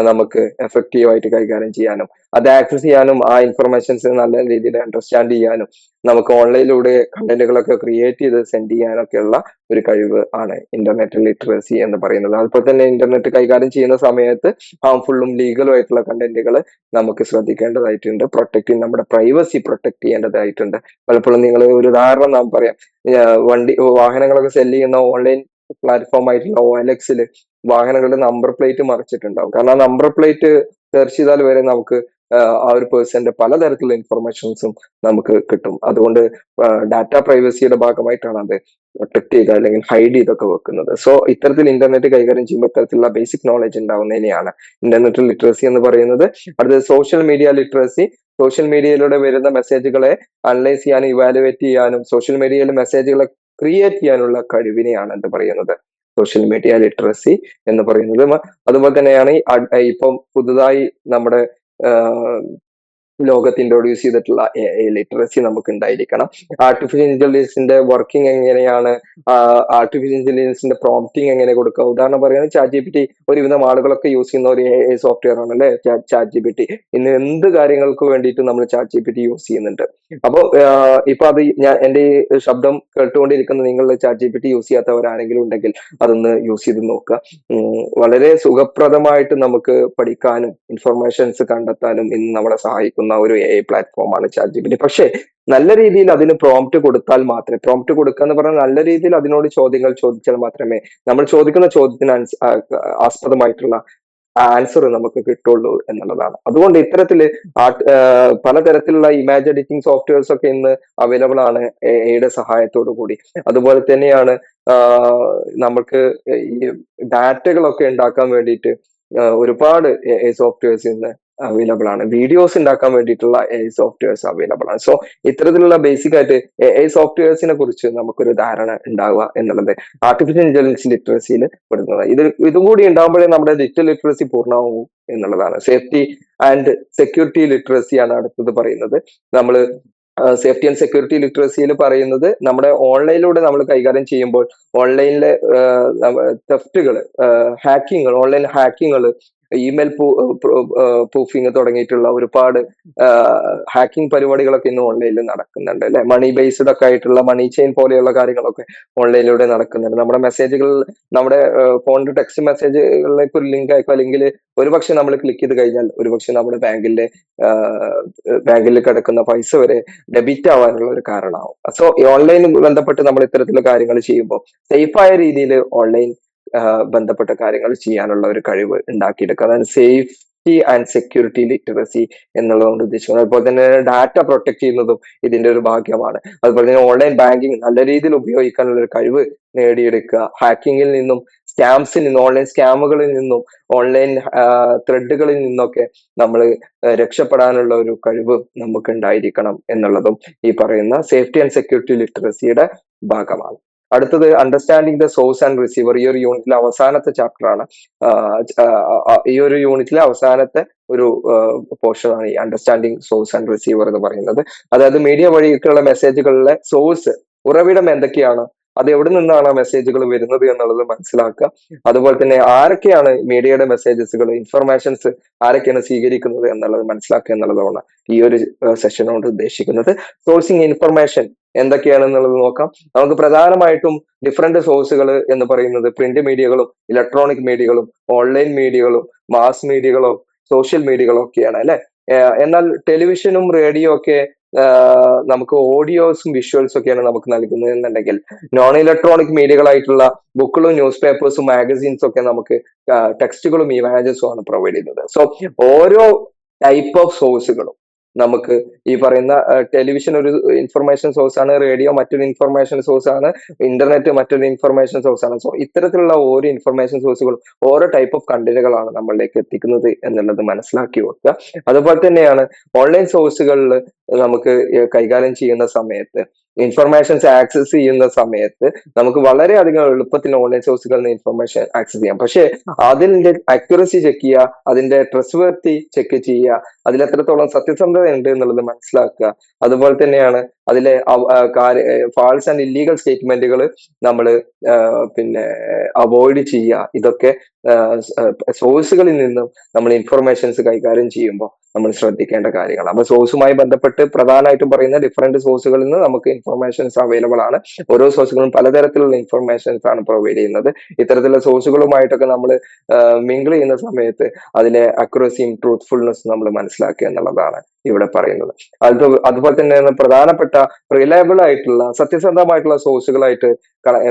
നമുക്ക് എഫക്റ്റീവ് ആയിട്ട് കൈകാര്യം ചെയ്യാനും അത് ആക്സസ് ചെയ്യാനും ആ ഇൻഫർമേഷൻസ് നല്ല രീതിയിൽ അണ്ടർസ്റ്റാൻഡ് ചെയ്യാനും നമുക്ക് ഓൺലൈനിലൂടെ കണ്ടന്റുകളൊക്കെ ക്രിയേറ്റ് ചെയ്ത് സെൻഡ് ചെയ്യാനൊക്കെയുള്ള ഒരു കഴിവ് ആണ് ഇന്റർനെറ്റ് ലിറ്ററസി എന്ന് പറയുന്നത്. അതുപോലെ തന്നെ ഇന്റർനെറ്റ് കൈകാര്യം ചെയ്യുന്ന സമയത്ത് ഹാംഫുള്ളും ലീഗലും ആയിട്ടുള്ള കണ്ടന്റുകൾ നമുക്ക് ശ്രദ്ധിക്കേണ്ടതായിട്ടുണ്ട്. നമ്മുടെ പ്രൈവസി പ്രൊട്ടക്ട് ചെയ്യേണ്ടതായിട്ടുണ്ട്. പലപ്പോഴും നിങ്ങൾ ഒരു ഉദാഹരണം നാം പറയാം, വാഹനങ്ങളൊക്കെ സെല് ചെയ്യുന്ന ഓൺലൈൻ പ്ലാറ്റ്ഫോം ആയിട്ടുള്ള OLX വാഹനങ്ങളുടെ നമ്പർ പ്ലേറ്റ് മറിച്ചിട്ടുണ്ടാവും. കാരണം ആ നമ്പർ പ്ലേറ്റ് സെർച്ച് ചെയ്താൽ വരെ നമുക്ക് ആ ഒരു പേഴ്സന്റെ പലതരത്തിലുള്ള ഇൻഫർമേഷൻസും നമുക്ക് കിട്ടും. അതുകൊണ്ട് ഡാറ്റ പ്രൈവസിയുടെ ഭാഗമായിട്ടാണ് അത് പ്രൊട്ടക്ട് ചെയ്ത് അല്ലെങ്കിൽ ഹൈഡ് ചെയ്തൊക്കെ വെക്കുന്നത്. സോ ഇത്തരത്തിൽ ഇന്റർനെറ്റ് കൈകാര്യം ചെയ്യുമ്പോൾ ഇത്തരത്തിലുള്ള ബേസിക് നോളജ് ഉണ്ടാവുന്നതിനെയാണ് ഇന്റർനെറ്റ് ലിറ്ററസി എന്ന് പറയുന്നത്. അടുത്തത് സോഷ്യൽ മീഡിയ ലിറ്ററസി. സോഷ്യൽ മീഡിയയിലൂടെ വരുന്ന മെസ്സേജുകളെ അനലൈസ് ചെയ്യാനും ഇവാലുവേറ്റ് ചെയ്യാനും സോഷ്യൽ മീഡിയയിൽ മെസ്സേജുകളെ ക്രിയേറ്റ് ചെയ്യാനുള്ള കഴിവിനെയാണ് എന്ത് പറയുന്നത്, സോഷ്യൽ മീഡിയ ലിറ്ററസി എന്ന് പറയുന്നത്. അതുപോലെ തന്നെയാണ് ഇപ്പം പുതുതായി നമ്മുടെ ലോകത്ത് ഇൻട്രൊഡ്യൂസ് ചെയ്തിട്ടുള്ള ലിറ്ററസി നമുക്ക് ഉണ്ടായിരിക്കണം. ആർട്ടിഫിഷ്യൽ ഇന്റലിജൻസിന്റെ വർക്കിംഗ് എങ്ങനെയാണ്, ആർട്ടിഫിഷ്യൽ ഇന്റലിജൻസിന്റെ പ്രോംപ്റ്റിംഗ് എങ്ങനെ കൊടുക്കുക. ഉദാഹരണം പറയുന്നത് ചാറ്റ് ജി പി ടി ഒരുവിധം ആളുകളൊക്കെ യൂസ് ചെയ്യുന്ന ഒരു സോഫ്റ്റ്വെയർ ആണ് അല്ലെ ചാറ്റ് ജി പി ടി. ഇന്ന് എന്ത് കാര്യങ്ങൾക്ക് വേണ്ടിയിട്ട് നമ്മൾ chat G P T use ചെയ്യുന്നുണ്ട്. അപ്പൊ ഇപ്പൊ അത് ഞാൻ എന്റെ ഈ ശബ്ദം കേട്ടുകൊണ്ടിരിക്കുന്ന നിങ്ങൾ chat G P T use ചെയ്യാത്തവരാരെങ്കിലും ഉണ്ടെങ്കിൽ അതൊന്ന് യൂസ് ചെയ്ത് നോക്കുക. വളരെ സുഖപ്രദമായിട്ട് നമുക്ക് പഠിക്കാനും ഇൻഫർമേഷൻസ് കണ്ടെത്താനും ഇന്ന് നമ്മളെ സഹായിക്കുന്ന ഒരു AI പ്ലാറ്റ്ഫോമാണ് ചാറ്റ് ജി പി ടി. പക്ഷേ നല്ല രീതിയിൽ അതിന് പ്രോംപ്റ്റ് കൊടുത്താൽ മാത്രമേ, പ്രോംപ്റ്റ് കൊടുക്കുക എന്ന് പറഞ്ഞാൽ നല്ല രീതിയിൽ അതിനോട് ചോദ്യങ്ങൾ ചോദിച്ചാൽ മാത്രമേ നമ്മൾ ചോദിക്കുന്ന ചോദ്യത്തിന് ആസ്പദമായിട്ടുള്ള ആൻസർ നമുക്ക് കിട്ടുള്ളൂ എന്നുള്ളതാണ്. അതുകൊണ്ട് ഇത്തരത്തില് പലതരത്തിലുള്ള ഇമേജ് എഡിറ്റിംഗ് സോഫ്റ്റ്വെയർസ് ഒക്കെ ഇന്ന് അവൈലബിൾ ആണ് എയുടെ സഹായത്തോടു കൂടി. അതുപോലെ തന്നെയാണ് നമുക്ക് ഈ ഡാറ്റകളൊക്കെ ഉണ്ടാക്കാൻ വേണ്ടിയിട്ട് ഒരുപാട് സോഫ്റ്റ്വെയർസ് ഇന്ന് അവൈലബിൾ ആണ്. വീഡിയോസ് ഉണ്ടാക്കാൻ വേണ്ടിയിട്ടുള്ള സോഫ്റ്റ്വെയർസ് അവൈലബിൾ ആണ്. സോ ഇത്തരത്തിലുള്ള ബേസിക് ആയിട്ട് സോഫ്റ്റ്വെയർസിനെ കുറിച്ച് നമുക്കൊരു ധാരണ ഉണ്ടാവുക എന്നുള്ളത് ആർട്ടിഫിഷ്യൽ ഇന്റലിജൻസ് ലിറ്ററസിയിൽ പെടുന്നത്. ഇതും കൂടി ഉണ്ടാകുമ്പോഴേ നമ്മുടെ ഡിജിറ്റൽ ലിറ്ററസി പൂർണ്ണമാവും എന്നുള്ളതാണ്. സേഫ്റ്റി ആൻഡ് സെക്യൂരിറ്റി ലിറ്ററസിയാണ് അടുത്തത് പറയുന്നത്. നമ്മൾ സേഫ്റ്റി ആൻഡ് സെക്യൂരിറ്റി ലിറ്ററസിയിൽ പറയുന്നത് നമ്മുടെ ഓൺലൈനിലൂടെ നമ്മൾ കൈകാര്യം ചെയ്യുമ്പോൾ ഓൺലൈനിലെ തെഫ്റ്റുകൾ, ഹാക്കിങ്ങൾ, ഓൺലൈൻ ഹാക്കിങ്ങൾ, ഇമെയിൽ പ്രൂഫിങ് തുടങ്ങിയിട്ടുള്ള ഒരുപാട് ഹാക്കിംഗ് പരിപാടികളൊക്കെ ഇന്ന് ഓൺലൈനിൽ നടക്കുന്നുണ്ട് അല്ലെ. മണി ബേസ്ഡ് ഒക്കെ ആയിട്ടുള്ള മണി ചെയിൻ പോലെയുള്ള കാര്യങ്ങളൊക്കെ ഓൺലൈനിലൂടെ നടക്കുന്നുണ്ട്. നമ്മുടെ മെസ്സേജുകൾ, നമ്മുടെ ഫോണിന്റെ ടെക്സ്റ്റ് മെസ്സേജുകളിലേക്ക് ഒരു ലിങ്ക് അയക്കുക, അല്ലെങ്കിൽ ഒരുപക്ഷെ നമ്മൾ ക്ലിക്ക് ചെയ്ത് കഴിഞ്ഞാൽ ഒരുപക്ഷെ നമ്മുടെ ബാങ്കിൽ കിടക്കുന്ന പൈസ വരെ ഡെബിറ്റ് ആവാനുള്ള ഒരു കാരണമാവും. സോ ഈ ഓൺലൈൻ ബന്ധപ്പെട്ട് നമ്മൾ ഇത്തരത്തിലുള്ള കാര്യങ്ങൾ ചെയ്യുമ്പോൾ സേഫായ രീതിയിൽ ഓൺലൈൻ ബന്ധപ്പെട്ട കാര്യങ്ങൾ ചെയ്യാനുള്ള ഒരു കഴിവ് ഉണ്ടാക്കിയെടുക്കുക. അതായത് സേഫ്റ്റി ആൻഡ് സെക്യൂരിറ്റി ലിറ്ററസി എന്നുള്ളതുകൊണ്ട് ഉദ്ദേശിക്കുന്നത്. അതുപോലെ തന്നെ ഡാറ്റ പ്രൊട്ടക്ട് ചെയ്യുന്നതും ഇതിന്റെ ഒരു ഭാഗമാണ്. അതുപോലെ തന്നെ ഓൺലൈൻ ബാങ്കിങ് നല്ല രീതിയിൽ ഉപയോഗിക്കാനുള്ള ഒരു കഴിവ് നേടിയെടുക്കുക. ഹാക്കിങ്ങിൽ നിന്നും, സ്കാംസിൽ നിന്നും, ഓൺലൈൻ സ്കാമുകളിൽ നിന്നും, ഓൺലൈൻ ത്രെഡുകളിൽ നിന്നൊക്കെ നമ്മൾ രക്ഷപ്പെടാനുള്ള ഒരു കഴിവ് നമുക്ക് ഉണ്ടായിരിക്കണം എന്നുള്ളതും ഈ പറയുന്ന സേഫ്റ്റി ആൻഡ് സെക്യൂരിറ്റി ലിറ്ററസിയുടെ ഭാഗമാണ്. അടുത്തത് understanding the source and receiver. ഈ ഒരു യൂണിറ്റിലെ അവസാനത്തെ ചാപ്റ്റർ ആണ്. ഈ ഒരു യൂണിറ്റിലെ അവസാനത്തെ ഒരു പോർഷൻ ആണ് ഈ അണ്ടർസ്റ്റാൻഡിങ് സോഴ്സ് ആൻഡ് റിസീവർ എന്ന് പറയുന്നത്. അതായത് മീഡിയ വഴിയൊക്കെയുള്ള മെസ്സേജുകളിലെ സോഴ്സ്, ഉറവിടം എന്തൊക്കെയാണ്, അത് എവിടെ നിന്നാണ് മെസ്സേജുകൾ വരുന്നത് എന്നുള്ളത് മനസ്സിലാക്കുക. അതുപോലെ തന്നെ ആരൊക്കെയാണ് മീഡിയയുടെ മെസ്സേജസുകൾ, ഇൻഫർമേഷൻസ് ആരൊക്കെയാണ് സ്വീകരിക്കുന്നത് എന്നുള്ളത് മനസ്സിലാക്കുക എന്നുള്ളതാണ് ഈ ഒരു സെഷൻ കൊണ്ട് ഉദ്ദേശിക്കുന്നത്. സോഴ്സിങ് ഇൻഫർമേഷൻ എന്തൊക്കെയാണെന്നുള്ളത് നോക്കാം. നമുക്ക് പ്രധാനമായിട്ടും ഡിഫറെന്റ് സോഴ്സുകൾ എന്ന് പറയുന്നത് print മീഡിയകളും electronic മീഡിയകളും online മീഡിയകളും mass മീഡിയകളും social മീഡിയകളും ഒക്കെയാണ് അല്ലെ. എന്നാൽ ടെലിവിഷനും റേഡിയോ ഒക്കെ നമുക്ക് ഓഡിയോസും വിഷ്വൽസും ഒക്കെയാണ് നമുക്ക് നൽകുന്നത് എന്നുണ്ടെങ്കിൽ നോൺ ഇലക്ട്രോണിക് മീഡിയകളായിട്ടുള്ള ബുക്കുകളും ന്യൂസ് പേപ്പേഴ്സും മാഗസീൻസും ഒക്കെ നമുക്ക് ടെക്സ്റ്റുകളും ഇമേജസും ആണ് പ്രൊവൈഡ് ചെയ്യുന്നത്. സോ ഓരോ ടൈപ്പ് ഓഫ് സോഴ്സുകളും നമുക്ക് ഈ പറയുന്ന ടെലിവിഷൻ ഒരു ഇൻഫർമേഷൻ സോഴ്സ് ആണ്, റേഡിയോ മറ്റൊരു ഇൻഫർമേഷൻ സോഴ്സ് ആണ്, ഇന്റർനെറ്റ് മറ്റൊരു ഇൻഫർമേഷൻ സോഴ്സ് ആണ്. സോ ഇത്തരത്തിലുള്ള ഓരോ ഇൻഫർമേഷൻ സോഴ്സുകളും ഓരോ ടൈപ്പ് ഓഫ് കണ്ടന്റുകളാണ് നമ്മളിലേക്ക് എത്തിക്കുന്നത് എന്നുള്ളത് മനസ്സിലാക്കി വെക്കുക. അതുപോലെ തന്നെയാണ് ഓൺലൈൻ സോഴ്സുകളിൽ നമുക്ക് കൈകാര്യം ചെയ്യുന്ന സമയത്ത്, ഇൻഫർമേഷൻസ് ആക്സസ് ചെയ്യുന്ന സമയത്ത് നമുക്ക് വളരെയധികം എളുപ്പത്തിൽ ഓൺലൈൻ സോഴ്സുകളിൽ നിന്ന് ഇൻഫർമേഷൻ ആക്സസ് ചെയ്യാം. പക്ഷേ അതിന്റെ അക്യുറസി ചെക്ക് ചെയ്യുക, അതിന്റെ ട്രസ്റ്റ്വർത്തി ചെക്ക് ചെയ്യുക, അതിൽ എത്രത്തോളം സത്യസന്ധത ഉണ്ട് എന്നുള്ളത് മനസ്സിലാക്കുക. അതുപോലെ തന്നെയാണ് അതിലെ ഫാൾസ് ആൻഡ് ഇല്ലീഗൽ സ്റ്റേറ്റ്മെന്റുകൾ നമ്മൾ പിന്നെ അവോയ്ഡ് ചെയ്യുക. ഇതൊക്കെ സോഴ്സുകളിൽ നിന്നും നമ്മൾ ഇൻഫർമേഷൻസ് കൈകാര്യം ചെയ്യുമ്പോൾ നമ്മൾ ശ്രദ്ധിക്കേണ്ട കാര്യങ്ങളാണ്. അപ്പൊ സോഴ്സുമായി ബന്ധപ്പെട്ട് പ്രധാനമായിട്ടും പറയുന്ന ഡിഫറെന്റ് സോഴ്സുകളിൽ നിന്ന് നമുക്ക് ഇൻഫർമേഷൻസ് അവൈലബിൾ ആണ്. ഓരോ സോഴ്സുകളും പലതരത്തിലുള്ള ഇൻഫർമേഷൻസ് ആണ് പ്രൊവൈഡ് ചെയ്യുന്നത്. ഇത്തരത്തിലുള്ള സോഴ്സുകളുമായിട്ടൊക്കെ നമ്മൾ മിങ്കിൾ ചെയ്യുന്ന സമയത്ത് അതിലെ അക്യുറസിയും ട്രൂത്ത്ഫുൾനെസ്സും നമ്മൾ മനസ്സിലാക്കുക എന്നുള്ളതാണ് ഇവിടെ പറയുന്നത്. അതുപോലെ തന്നെ പ്രധാനപ്പെട്ട റിലയബിൾ ആയിട്ടുള്ള സത്യസന്ധമായിട്ടുള്ള സോഴ്സുകളായിട്ട്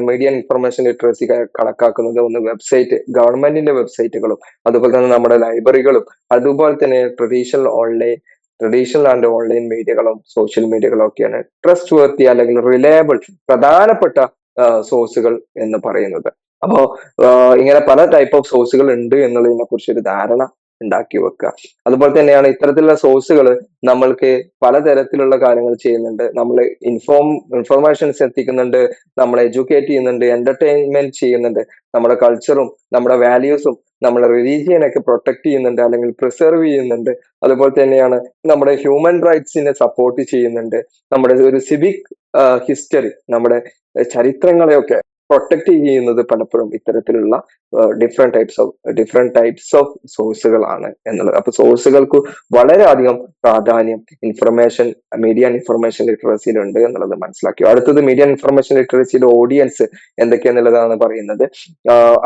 മീഡിയ ഇൻഫർമേഷൻ ലിറ്ററസി കണക്കാക്കുന്നത് ഒന്ന് വെബ്സൈറ്റ്, ഗവൺമെന്റിന്റെ വെബ്സൈറ്റുകളും അതുപോലെ തന്നെ നമ്മുടെ ലൈബ്രറികളും അതുപോലെ തന്നെ ട്രഡീഷണൽ ആൻഡ് ഓൺലൈൻ മീഡിയകളും സോഷ്യൽ മീഡിയകളും ഒക്കെയാണ് ട്രസ്റ്റ് വർത്തി അല്ലെങ്കിൽ റിലയബിൾ പ്രധാനപ്പെട്ട സോഴ്സുകൾ എന്ന് പറയുന്നത്. അപ്പോ ഇങ്ങനെ പല ടൈപ്പ് ഓഫ് സോഴ്സുകൾ ഉണ്ട് എന്നുള്ളതിനെ കുറിച്ച് ഒരു ധാരണ ഉണ്ടാക്കി വെക്കുക. അതുപോലെ തന്നെയാണ് ഇത്തരത്തിലുള്ള സോഴ്സുകൾ നമ്മൾക്ക് പലതരത്തിലുള്ള കാര്യങ്ങൾ ചെയ്യുന്നുണ്ട്. നമ്മൾ ഇൻഫോർമേഷൻസ് എത്തിക്കുന്നുണ്ട്, നമ്മളെ എഡ്യൂക്കേറ്റ് ചെയ്യുന്നുണ്ട്, എന്റർടൈൻമെന്റ് ചെയ്യുന്നുണ്ട്, നമ്മുടെ കൾച്ചറും നമ്മുടെ വാല്യൂസും നമ്മുടെ റിലീജിയനൊക്കെ പ്രൊട്ടക്ട് ചെയ്യുന്നുണ്ട് അല്ലെങ്കിൽ പ്രിസർവ് ചെയ്യുന്നുണ്ട്. അതുപോലെ തന്നെയാണ് നമ്മുടെ ഹ്യൂമൻ റൈറ്റ്സിനെ സപ്പോർട്ട് ചെയ്യുന്നുണ്ട്. നമ്മുടെ ഒരു സിവിക് ഹിസ്റ്ററി, നമ്മുടെ ചരിത്രങ്ങളെയൊക്കെ പ്രൊട്ടക്ട് ചെയ്യുന്നത് പലപ്പോഴും ഇത്തരത്തിലുള്ള ഡിഫറെന്റ് ടൈപ്സ് ഓഫ് സോഴ്സുകളാണ് എന്നുള്ളത്. അപ്പൊ സോഴ്സുകൾക്ക് വളരെയധികം പ്രാധാന്യം മീഡിയ ഇൻഫർമേഷൻ ലിറ്ററസിയിൽ ഉണ്ട് എന്നുള്ളത് മനസ്സിലാക്കി. അടുത്തത് മീഡിയ ഇൻഫർമേഷൻ ലിറ്ററസിയുടെ ഓഡിയൻസ് എന്തൊക്കെയാന്നുള്ളതാണ് പറയുന്നത്.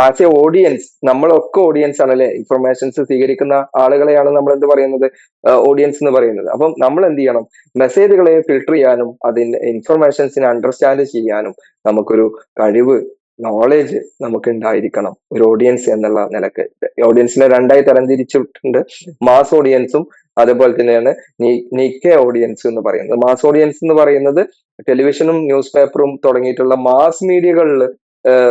ആസ് എ ഓഡിയൻസ്, നമ്മളൊക്കെ ഓഡിയൻസ് ആണ് അല്ലെ, ഇൻഫർമേഷൻസ് സ്വീകരിക്കുന്ന ആളുകളെയാണ് നമ്മൾ എന്ത് പറയുന്നത്, ഓഡിയൻസ് എന്ന് പറയുന്നത്. അപ്പം നമ്മൾ എന്ത് ചെയ്യണം, മെസ്സേജുകളെ ഫിൽട്ടർ ചെയ്യാനും അതിന്റെ ഇൻഫർമേഷൻസിനെ അണ്ടർസ്റ്റാൻഡ് ചെയ്യാനും നമുക്കൊരു കഴിവ്, നോളേജ് നമുക്ക് ഉണ്ടായിരിക്കണം ഒരു ഓഡിയൻസ് എന്നുള്ള നിലക്ക്. ഓഡിയൻസിനെ രണ്ടായി തരംതിരിച്ചിട്ടുണ്ട്, മാസ് ഓഡിയൻസും അതുപോലെ തന്നെയാണ് നിക്കെ ഓഡിയൻസ് എന്ന് പറയുന്നത്. മാസ് ഓഡിയൻസ് എന്ന് പറയുന്നത് ടെലിവിഷനും ന്യൂസ് പേപ്പറും തുടങ്ങിയിട്ടുള്ള മാസ് മീഡിയകളിൽ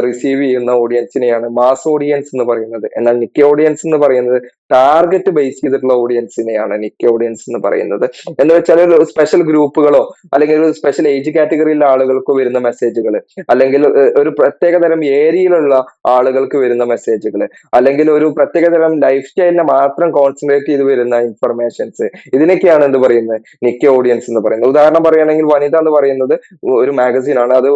റിസീവ് ചെയ്യുന്ന ഓഡിയൻസിനെയാണ് മാസ് ഓഡിയൻസ് എന്ന് പറയുന്നത്. എന്നാൽ നിക്കെ ഓഡിയൻസ് എന്ന് പറയുന്നത് ടാർഗറ്റ് ബേസ് ചെയ്തിട്ടുള്ള ഓഡിയൻസിനെയാണ് നിക്കെ ഓഡിയൻസ് എന്ന് പറയുന്നത്. എന്ന് വെച്ചാൽ ഒരു സ്പെഷ്യൽ ഗ്രൂപ്പുകളോ അല്ലെങ്കിൽ ഒരു സ്പെഷ്യൽ ഏജ് കാറ്റഗറിയിലെ ആളുകൾക്ക് വരുന്ന മെസ്സേജുകൾ, അല്ലെങ്കിൽ ഒരു പ്രത്യേകതരം ഏരിയയിലുള്ള ആളുകൾക്ക് വരുന്ന മെസ്സേജുകൾ, അല്ലെങ്കിൽ ഒരു പ്രത്യേകതരം ലൈഫ് സ്റ്റൈലിനെ മാത്രം കോൺസെൻട്രേറ്റ് ചെയ്ത് വരുന്ന ഇൻഫർമേഷൻസ്, ഇതിനൊക്കെയാണ് എന്ത് പറയുന്നത്, നിക്കെ ഓഡിയൻസ് എന്ന് പറയുന്നത്. ഉദാഹരണം പറയുകയാണെങ്കിൽ വനിത എന്ന് പറയുന്നത് ഒരു മാഗസിൻ ആണ്, അത്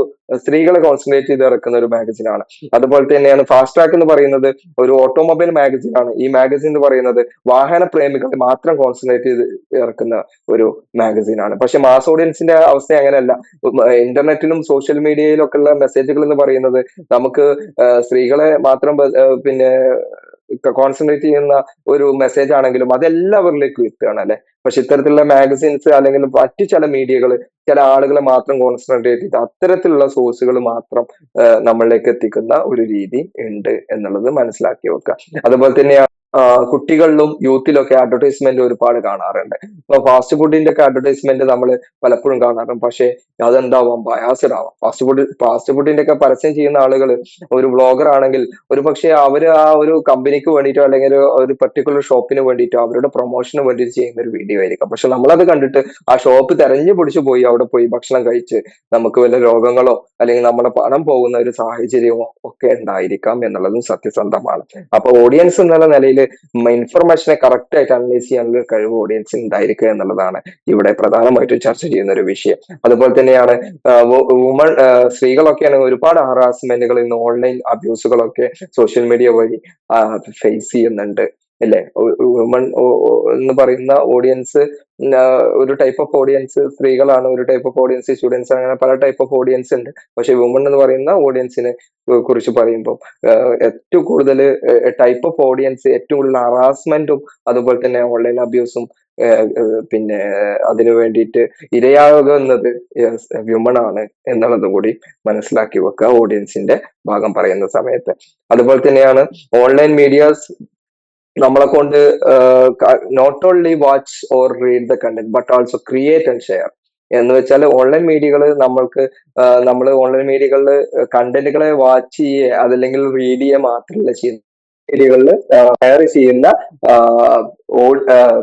സ്ത്രീകളെ കോൺസെൻട്രേറ്റ് ചെയ്ത് ഇറക്കുന്ന ഒരു മാഗസിൻ ആണ്. അതുപോലെ തന്നെയാണ് ഫാസ്റ്റ് ട്രാക്ക് എന്ന് പറയുന്നത് ഒരു ഓട്ടോമൊബൈൽ മാഗസിൻ ആണ്. ഈ മാഗസിൻ എന്ന് പറയുന്നത് വാഹന പ്രേമികളെ മാത്രം കോൺസെൻട്രേറ്റ് ചെയ്ത് ഇറക്കുന്ന ഒരു മാഗസിൻ ആണ്. പക്ഷെ മാസ് ഓഡിയൻസിന്റെ അവസ്ഥ അങ്ങനെയല്ല. ഇന്റർനെറ്റിലും സോഷ്യൽ മീഡിയയിലും ഒക്കെ ഉള്ള മെസ്സേജുകൾ എന്ന് പറയുന്നത് നമുക്ക് സ്ത്രീകളെ മാത്രം പിന്നെ കോൺസെൻട്രേറ്റ് ചെയ്യുന്ന ഒരു മെസ്സേജ് ആണെങ്കിലും അതെല്ലാവരിലേക്കും എത്തുകയാണ് അല്ലെ. പക്ഷെ ഇത്തരത്തിലുള്ള മാഗസിൻസ് അല്ലെങ്കിൽ മറ്റു ചില മീഡിയകൾ ചില ആളുകളെ മാത്രം കോൺസെൻട്രേറ്റ് ചെയ്ത് അത്തരത്തിലുള്ള സോഴ്സുകൾ മാത്രം നമ്മളിലേക്ക് എത്തിക്കുന്ന ഒരു രീതി ഉണ്ട് എന്നുള്ളത് മനസ്സിലാക്കി വെക്കുക. അതുപോലെ തന്നെ കുട്ടികളിലും യൂത്തിലൊക്കെ അഡ്വർടൈസ്മെന്റ് ഒരുപാട് കാണാറുണ്ട്. ഇപ്പൊ ഫാസ്റ്റ് ഫുഡിന്റെ ഒക്കെ അഡ്വർടൈസ്മെന്റ് നമ്മൾ പലപ്പോഴും കാണാറുണ്ട്. പക്ഷെ അതെന്താവാം, ബയാസ്ഡ് ആവാം. ഫാസ്റ്റ് ഫുഡിന്റെ ഒക്കെ പരസ്യം ചെയ്യുന്ന ആളുകൾ ഒരു വ്ളോഗർ ആണെങ്കിൽ ഒരു പക്ഷേ അവര് ആ ഒരു കമ്പനിക്ക് വേണ്ടിയിട്ടോ അല്ലെങ്കിൽ ഒരു പെർട്ടിക്കുലർ ഷോപ്പിന് വേണ്ടിയിട്ടോ അവരുടെ പ്രൊമോഷന് വേണ്ടിയിട്ട് ചെയ്യുന്ന ഒരു വീഡിയോ ആയിരിക്കാം. പക്ഷെ നമ്മളത് കണ്ടിട്ട് ആ ഷോപ്പ് തെരഞ്ഞു പിടിച്ചു പോയി അവിടെ പോയി ഭക്ഷണം കഴിച്ച് നമുക്ക് വല്ല രോഗങ്ങളോ അല്ലെങ്കിൽ നമ്മുടെ പണം പോകുന്ന ഒരു സാഹചര്യമോ ഒക്കെ ഉണ്ടായിരിക്കാം എന്നുള്ളതും സത്യസന്ധമാണ്. അപ്പൊ ഓഡിയൻസ് എന്നുള്ള നിലയിൽ ഇൻഫർമേഷനെ കറക്റ്റ് ആയിട്ട് അനലൈസ് ചെയ്യാനുള്ള കഴിവ് ഓഡിയൻസിന് ഉണ്ടായിരിക്കുക എന്നുള്ളതാണ് ഇവിടെ പ്രധാനമായിട്ടും ചർച്ച ചെയ്യുന്ന ഒരു വിഷയം. അതുപോലെ തന്നെയാണ് സ്ത്രീകളൊക്കെയാണ് ഒരുപാട് ഹറാസ്മെന്റുകൾ ഇന്ന് ഓൺലൈൻ അബ്യൂസുകളൊക്കെ സോഷ്യൽ മീഡിയ വഴി ഫേസ് ചെയ്യുന്നുണ്ട് അല്ലെ. വുമൺ എന്ന് പറയുന്ന ഓഡിയൻസ് ഒരു ടൈപ്പ് ഓഫ് ഓഡിയൻസ് സ്ത്രീകളാണ്, ഒരു ടൈപ്പ് ഓഫ് ഓഡിയൻസ് സ്റ്റുഡൻസ്, അങ്ങനെ പല ടൈപ്പ് ഓഫ് ഓഡിയൻസ് ഉണ്ട്. പക്ഷെ വുമൺ എന്ന് പറയുന്ന ഓഡിയൻസിനെ കുറിച്ച് പറയുമ്പോൾ ഏറ്റവും കൂടുതൽ ടൈപ്പ് ഓഫ് ഓഡിയൻസ്, ഏറ്റവും കൂടുതൽ ഹറാസ്മെന്റും അതുപോലെ തന്നെ ഓൺലൈൻ അബ്യൂസും പിന്നെ അതിനു വേണ്ടിയിട്ട് ഇരയാകുന്നത് വ്യുമൺ ആണ് എന്നുള്ളത് കൂടി മനസ്സിലാക്കി വെക്കുക ഓഡിയൻസിന്റെ ഭാഗം പറയുന്ന സമയത്ത്. അതുപോലെ തന്നെയാണ് ഓൺലൈൻ മീഡിയാസ് നമ്മളെ കൊണ്ട് not only watch or read the content but also create and share. എന്ന് വെച്ചാൽ ഓൺലൈൻ മീഡിയകൾ നമ്മൾ ഓൺലൈൻ മീഡിയകളിൽ കണ്ടന്റുകളെ വാച്ച് ചെയ്യുക അതല്ലെങ്കിൽ റീഡ് ചെയ്യുക മാത്രമല്ല ചെയ്യുന്നത്, മീഡിയകളിൽ ഷെയർ ചെയ്യുന്ന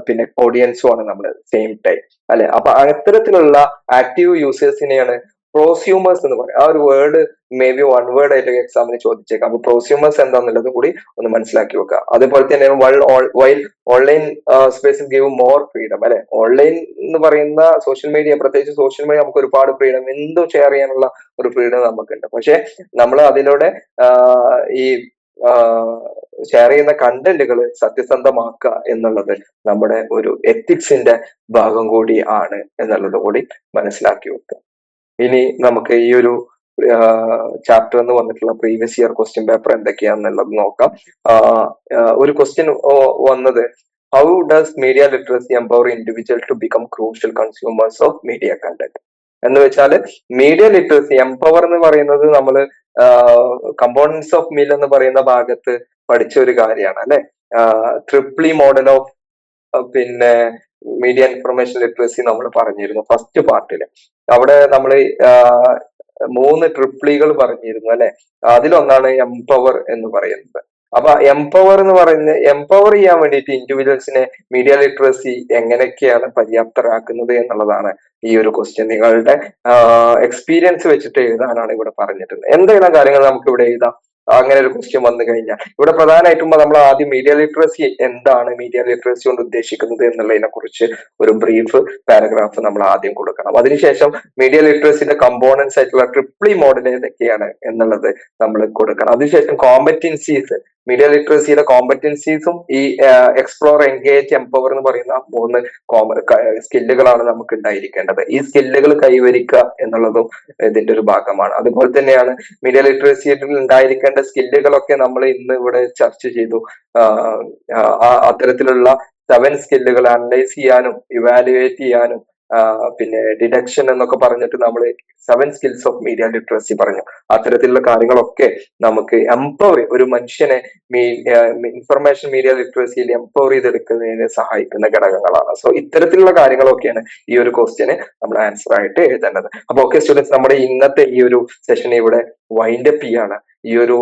പിന്നെ ഓഡിയൻസും ആണ് നമ്മൾ സെയിം ടൈം അല്ലെ. അപ്പൊ അത്തരത്തിലുള്ള ആക്റ്റീവ് യൂസേഴ്സിനെയാണ് പ്രോസ്യൂമേഴ്സ് എന്ന് പറയും. ആ ഒരു word may be one word ആയിട്ട് എക്സാമിന് ചോദിച്ചേക്കാം. അപ്പൊ പ്രോസ്യൂമേഴ്സ് എന്താന്നുള്ളത് കൂടി ഒന്ന് മനസ്സിലാക്കി വെക്കുക. അതേപോലെ തന്നെ വൈൽ ഓൺലൈൻ സ്പേസിൽ ഗിവ് മോർ ഫ്രീഡം അല്ലെ. ഓൺലൈൻ എന്ന് പറയുന്ന സോഷ്യൽ മീഡിയ, പ്രത്യേകിച്ച് സോഷ്യൽ മീഡിയ നമുക്ക് ഒരുപാട് ഫ്രീഡം, എന്തും ഷെയർ ചെയ്യാനുള്ള ഒരു ഫ്രീഡം നമുക്കുണ്ട്. പക്ഷെ നമ്മൾ അതിലൂടെ ഈ ഷെയർ ചെയ്യുന്ന കണ്ടന്റുകൾ സത്യസന്ധമാക്കുക എന്നുള്ളത് നമ്മുടെ ഒരു എത്തിക്സിന്റെ ഭാഗം കൂടി ആണ് എന്നുള്ളത് കൂടി മനസ്സിലാക്കി വെക്കുക. ഇനി നമുക്ക് ഈ ഒരു ചാപ്റ്റർ എന്ന് വന്നിട്ടുള്ള പ്രീവിയസ് ഇയർ ക്വസ്റ്റ്യൻ പേപ്പർ എന്തൊക്കെയാണെന്നുള്ളത് നോക്കാം. ഒരു ക്വസ്റ്റ്യൻ വന്നത്, how does media literacy empower individual to become crucial consumers of media content? എന്ന് വെച്ചാൽ മീഡിയ ലിറ്ററസി എംപവർ എന്ന് പറയുന്നത് നമ്മൾ കമ്പോണൻസ് ഓഫ് മിൽ എന്ന് പറയുന്ന ഭാഗത്ത് പഠിച്ച ഒരു കാര്യമാണ് അല്ലെ. ട്രിപ്ലി മോഡൽ ഓഫ് പിന്നെ മീഡിയ ഇൻഫർമേഷൻ ലിറ്ററസി നമ്മൾ പറഞ്ഞിരുന്നു ഫസ്റ്റ് പാർട്ടില്. അവിടെ നമ്മൾ 3 ട്രിപ്ലികൾ പറഞ്ഞിരുന്നു അല്ലെ. അതിലൊന്നാണ് എംപവർ എന്ന് പറയുന്നത്. അപ്പൊ എംപവർ ചെയ്യാൻ വേണ്ടിയിട്ട് ഇൻഡിവിജ്വൽസിനെ മീഡിയ ലിറ്ററസി എങ്ങനെയൊക്കെയാണ് പര്യാപ്തരാക്കുന്നത് എന്നുള്ളതാണ് ഈ ഒരു ക്വസ്റ്റ്യൻ. നിങ്ങളുടെ എക്സ്പീരിയൻസ് വെച്ചിട്ട് എഴുതാനാണ് ഇവിടെ പറഞ്ഞിട്ടുള്ളത്. എന്തെല്ലാം കാര്യങ്ങൾ നമുക്ക് ഇവിടെ എഴുതാം അങ്ങനെ ഒരു ക്വസ്റ്റ്യൻ വന്നു കഴിഞ്ഞാൽ? ഇവിടെ പ്രധാനമായിട്ടും നമ്മൾ ആദ്യം മീഡിയ ലിറ്ററസി എന്താണ്, മീഡിയ ലിറ്ററസി കൊണ്ട് ഉദ്ദേശിക്കുന്നത് എന്നുള്ളതിനെ കുറിച്ച് ഒരു ബ്രീഫ് പാരഗ്രാഫ് നമ്മൾ ആദ്യം കൊടുക്കണം. അതിനുശേഷം മീഡിയ ലിറ്ററസിന്റെ കമ്പോണൻസ് ആയിട്ടുള്ള ട്രിപ്ലി മോഡൽ ഏതൊക്കെയാണ് എന്നുള്ളത് നമ്മൾ കൊടുക്കണം. അതിനുശേഷം കോമ്പറ്റൻസീസ്, മീഡിയ ലിറ്ററസിയുടെ കോമ്പറ്റൻസീസും ഈ എക്സ്പ്ലോർ, എൻഗേജ്, എംപവർ എന്ന് പറയുന്ന 3 സ്കില്ലുകളാണ് നമുക്ക് ഉണ്ടായിരിക്കേണ്ടത്. ഈ സ്കില്ലുകൾ കൈവരിക്കുക എന്നുള്ളതും ഇതിന്റെ ഒരു ഭാഗമാണ്. അതുപോലെ തന്നെയാണ് മീഡിയ ലിറ്ററസിയിൽ ഉണ്ടായിരിക്കേണ്ട സ്കില്ലുകളൊക്കെ നമ്മൾ ഇന്ന് ഇവിടെ ചർച്ച ചെയ്തു. അത്തരത്തിലുള്ള 7 സ്കില്ലുകൾ അനലൈസ് ചെയ്യാനും ഇവാലുവേറ്റ് ചെയ്യാനും പിന്നെ ഡിഡക്ഷൻ എന്നൊക്കെ പറഞ്ഞിട്ട് നമ്മൾ 7 സ്കിൽസ് ഓഫ് മീഡിയ ലിറ്ററസി പറഞ്ഞു. അത്തരത്തിലുള്ള കാര്യങ്ങളൊക്കെ നമുക്ക് ഒരു മനുഷ്യനെ ഇൻഫർമേഷൻ മീഡിയ ലിറ്ററസിയിൽ എംപവർ ചെയ്തെടുക്കുന്നതിന് സഹായിക്കുന്ന ഘടകങ്ങളാണ്. സോ ഇത്തരത്തിലുള്ള കാര്യങ്ങളൊക്കെയാണ് ഈ ഒരു ക്വസ്റ്റ്യന് നമ്മൾ ആൻസർ ആയിട്ട് എഴുതേണ്ടത്. അപ്പൊ ഓക്കെ സ്റ്റുഡൻസ്, നമ്മുടെ ഇന്നത്തെ ഈ ഒരു സെഷൻ ഇവിടെ വൈൻഡ് അപ്പ് ചെയ്യാണ്. ഈ ഒരു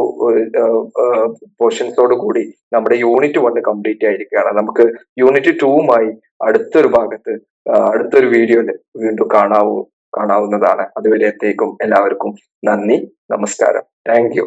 പോർഷൻസോട് കൂടി നമ്മുടെ യൂണിറ്റ് 1 കംപ്ലീറ്റ് ആയിരിക്കുകയാണ്. നമുക്ക് യൂണിറ്റ് 2മായി അടുത്തൊരു ഭാഗത്ത് അടുത്തൊരു വീഡിയോയിൽ വീണ്ടും കാണാവുന്നതാണ്. അതുവരേത്തേക്കും എല്ലാവർക്കും നന്ദി, നമസ്കാരം. Thank you.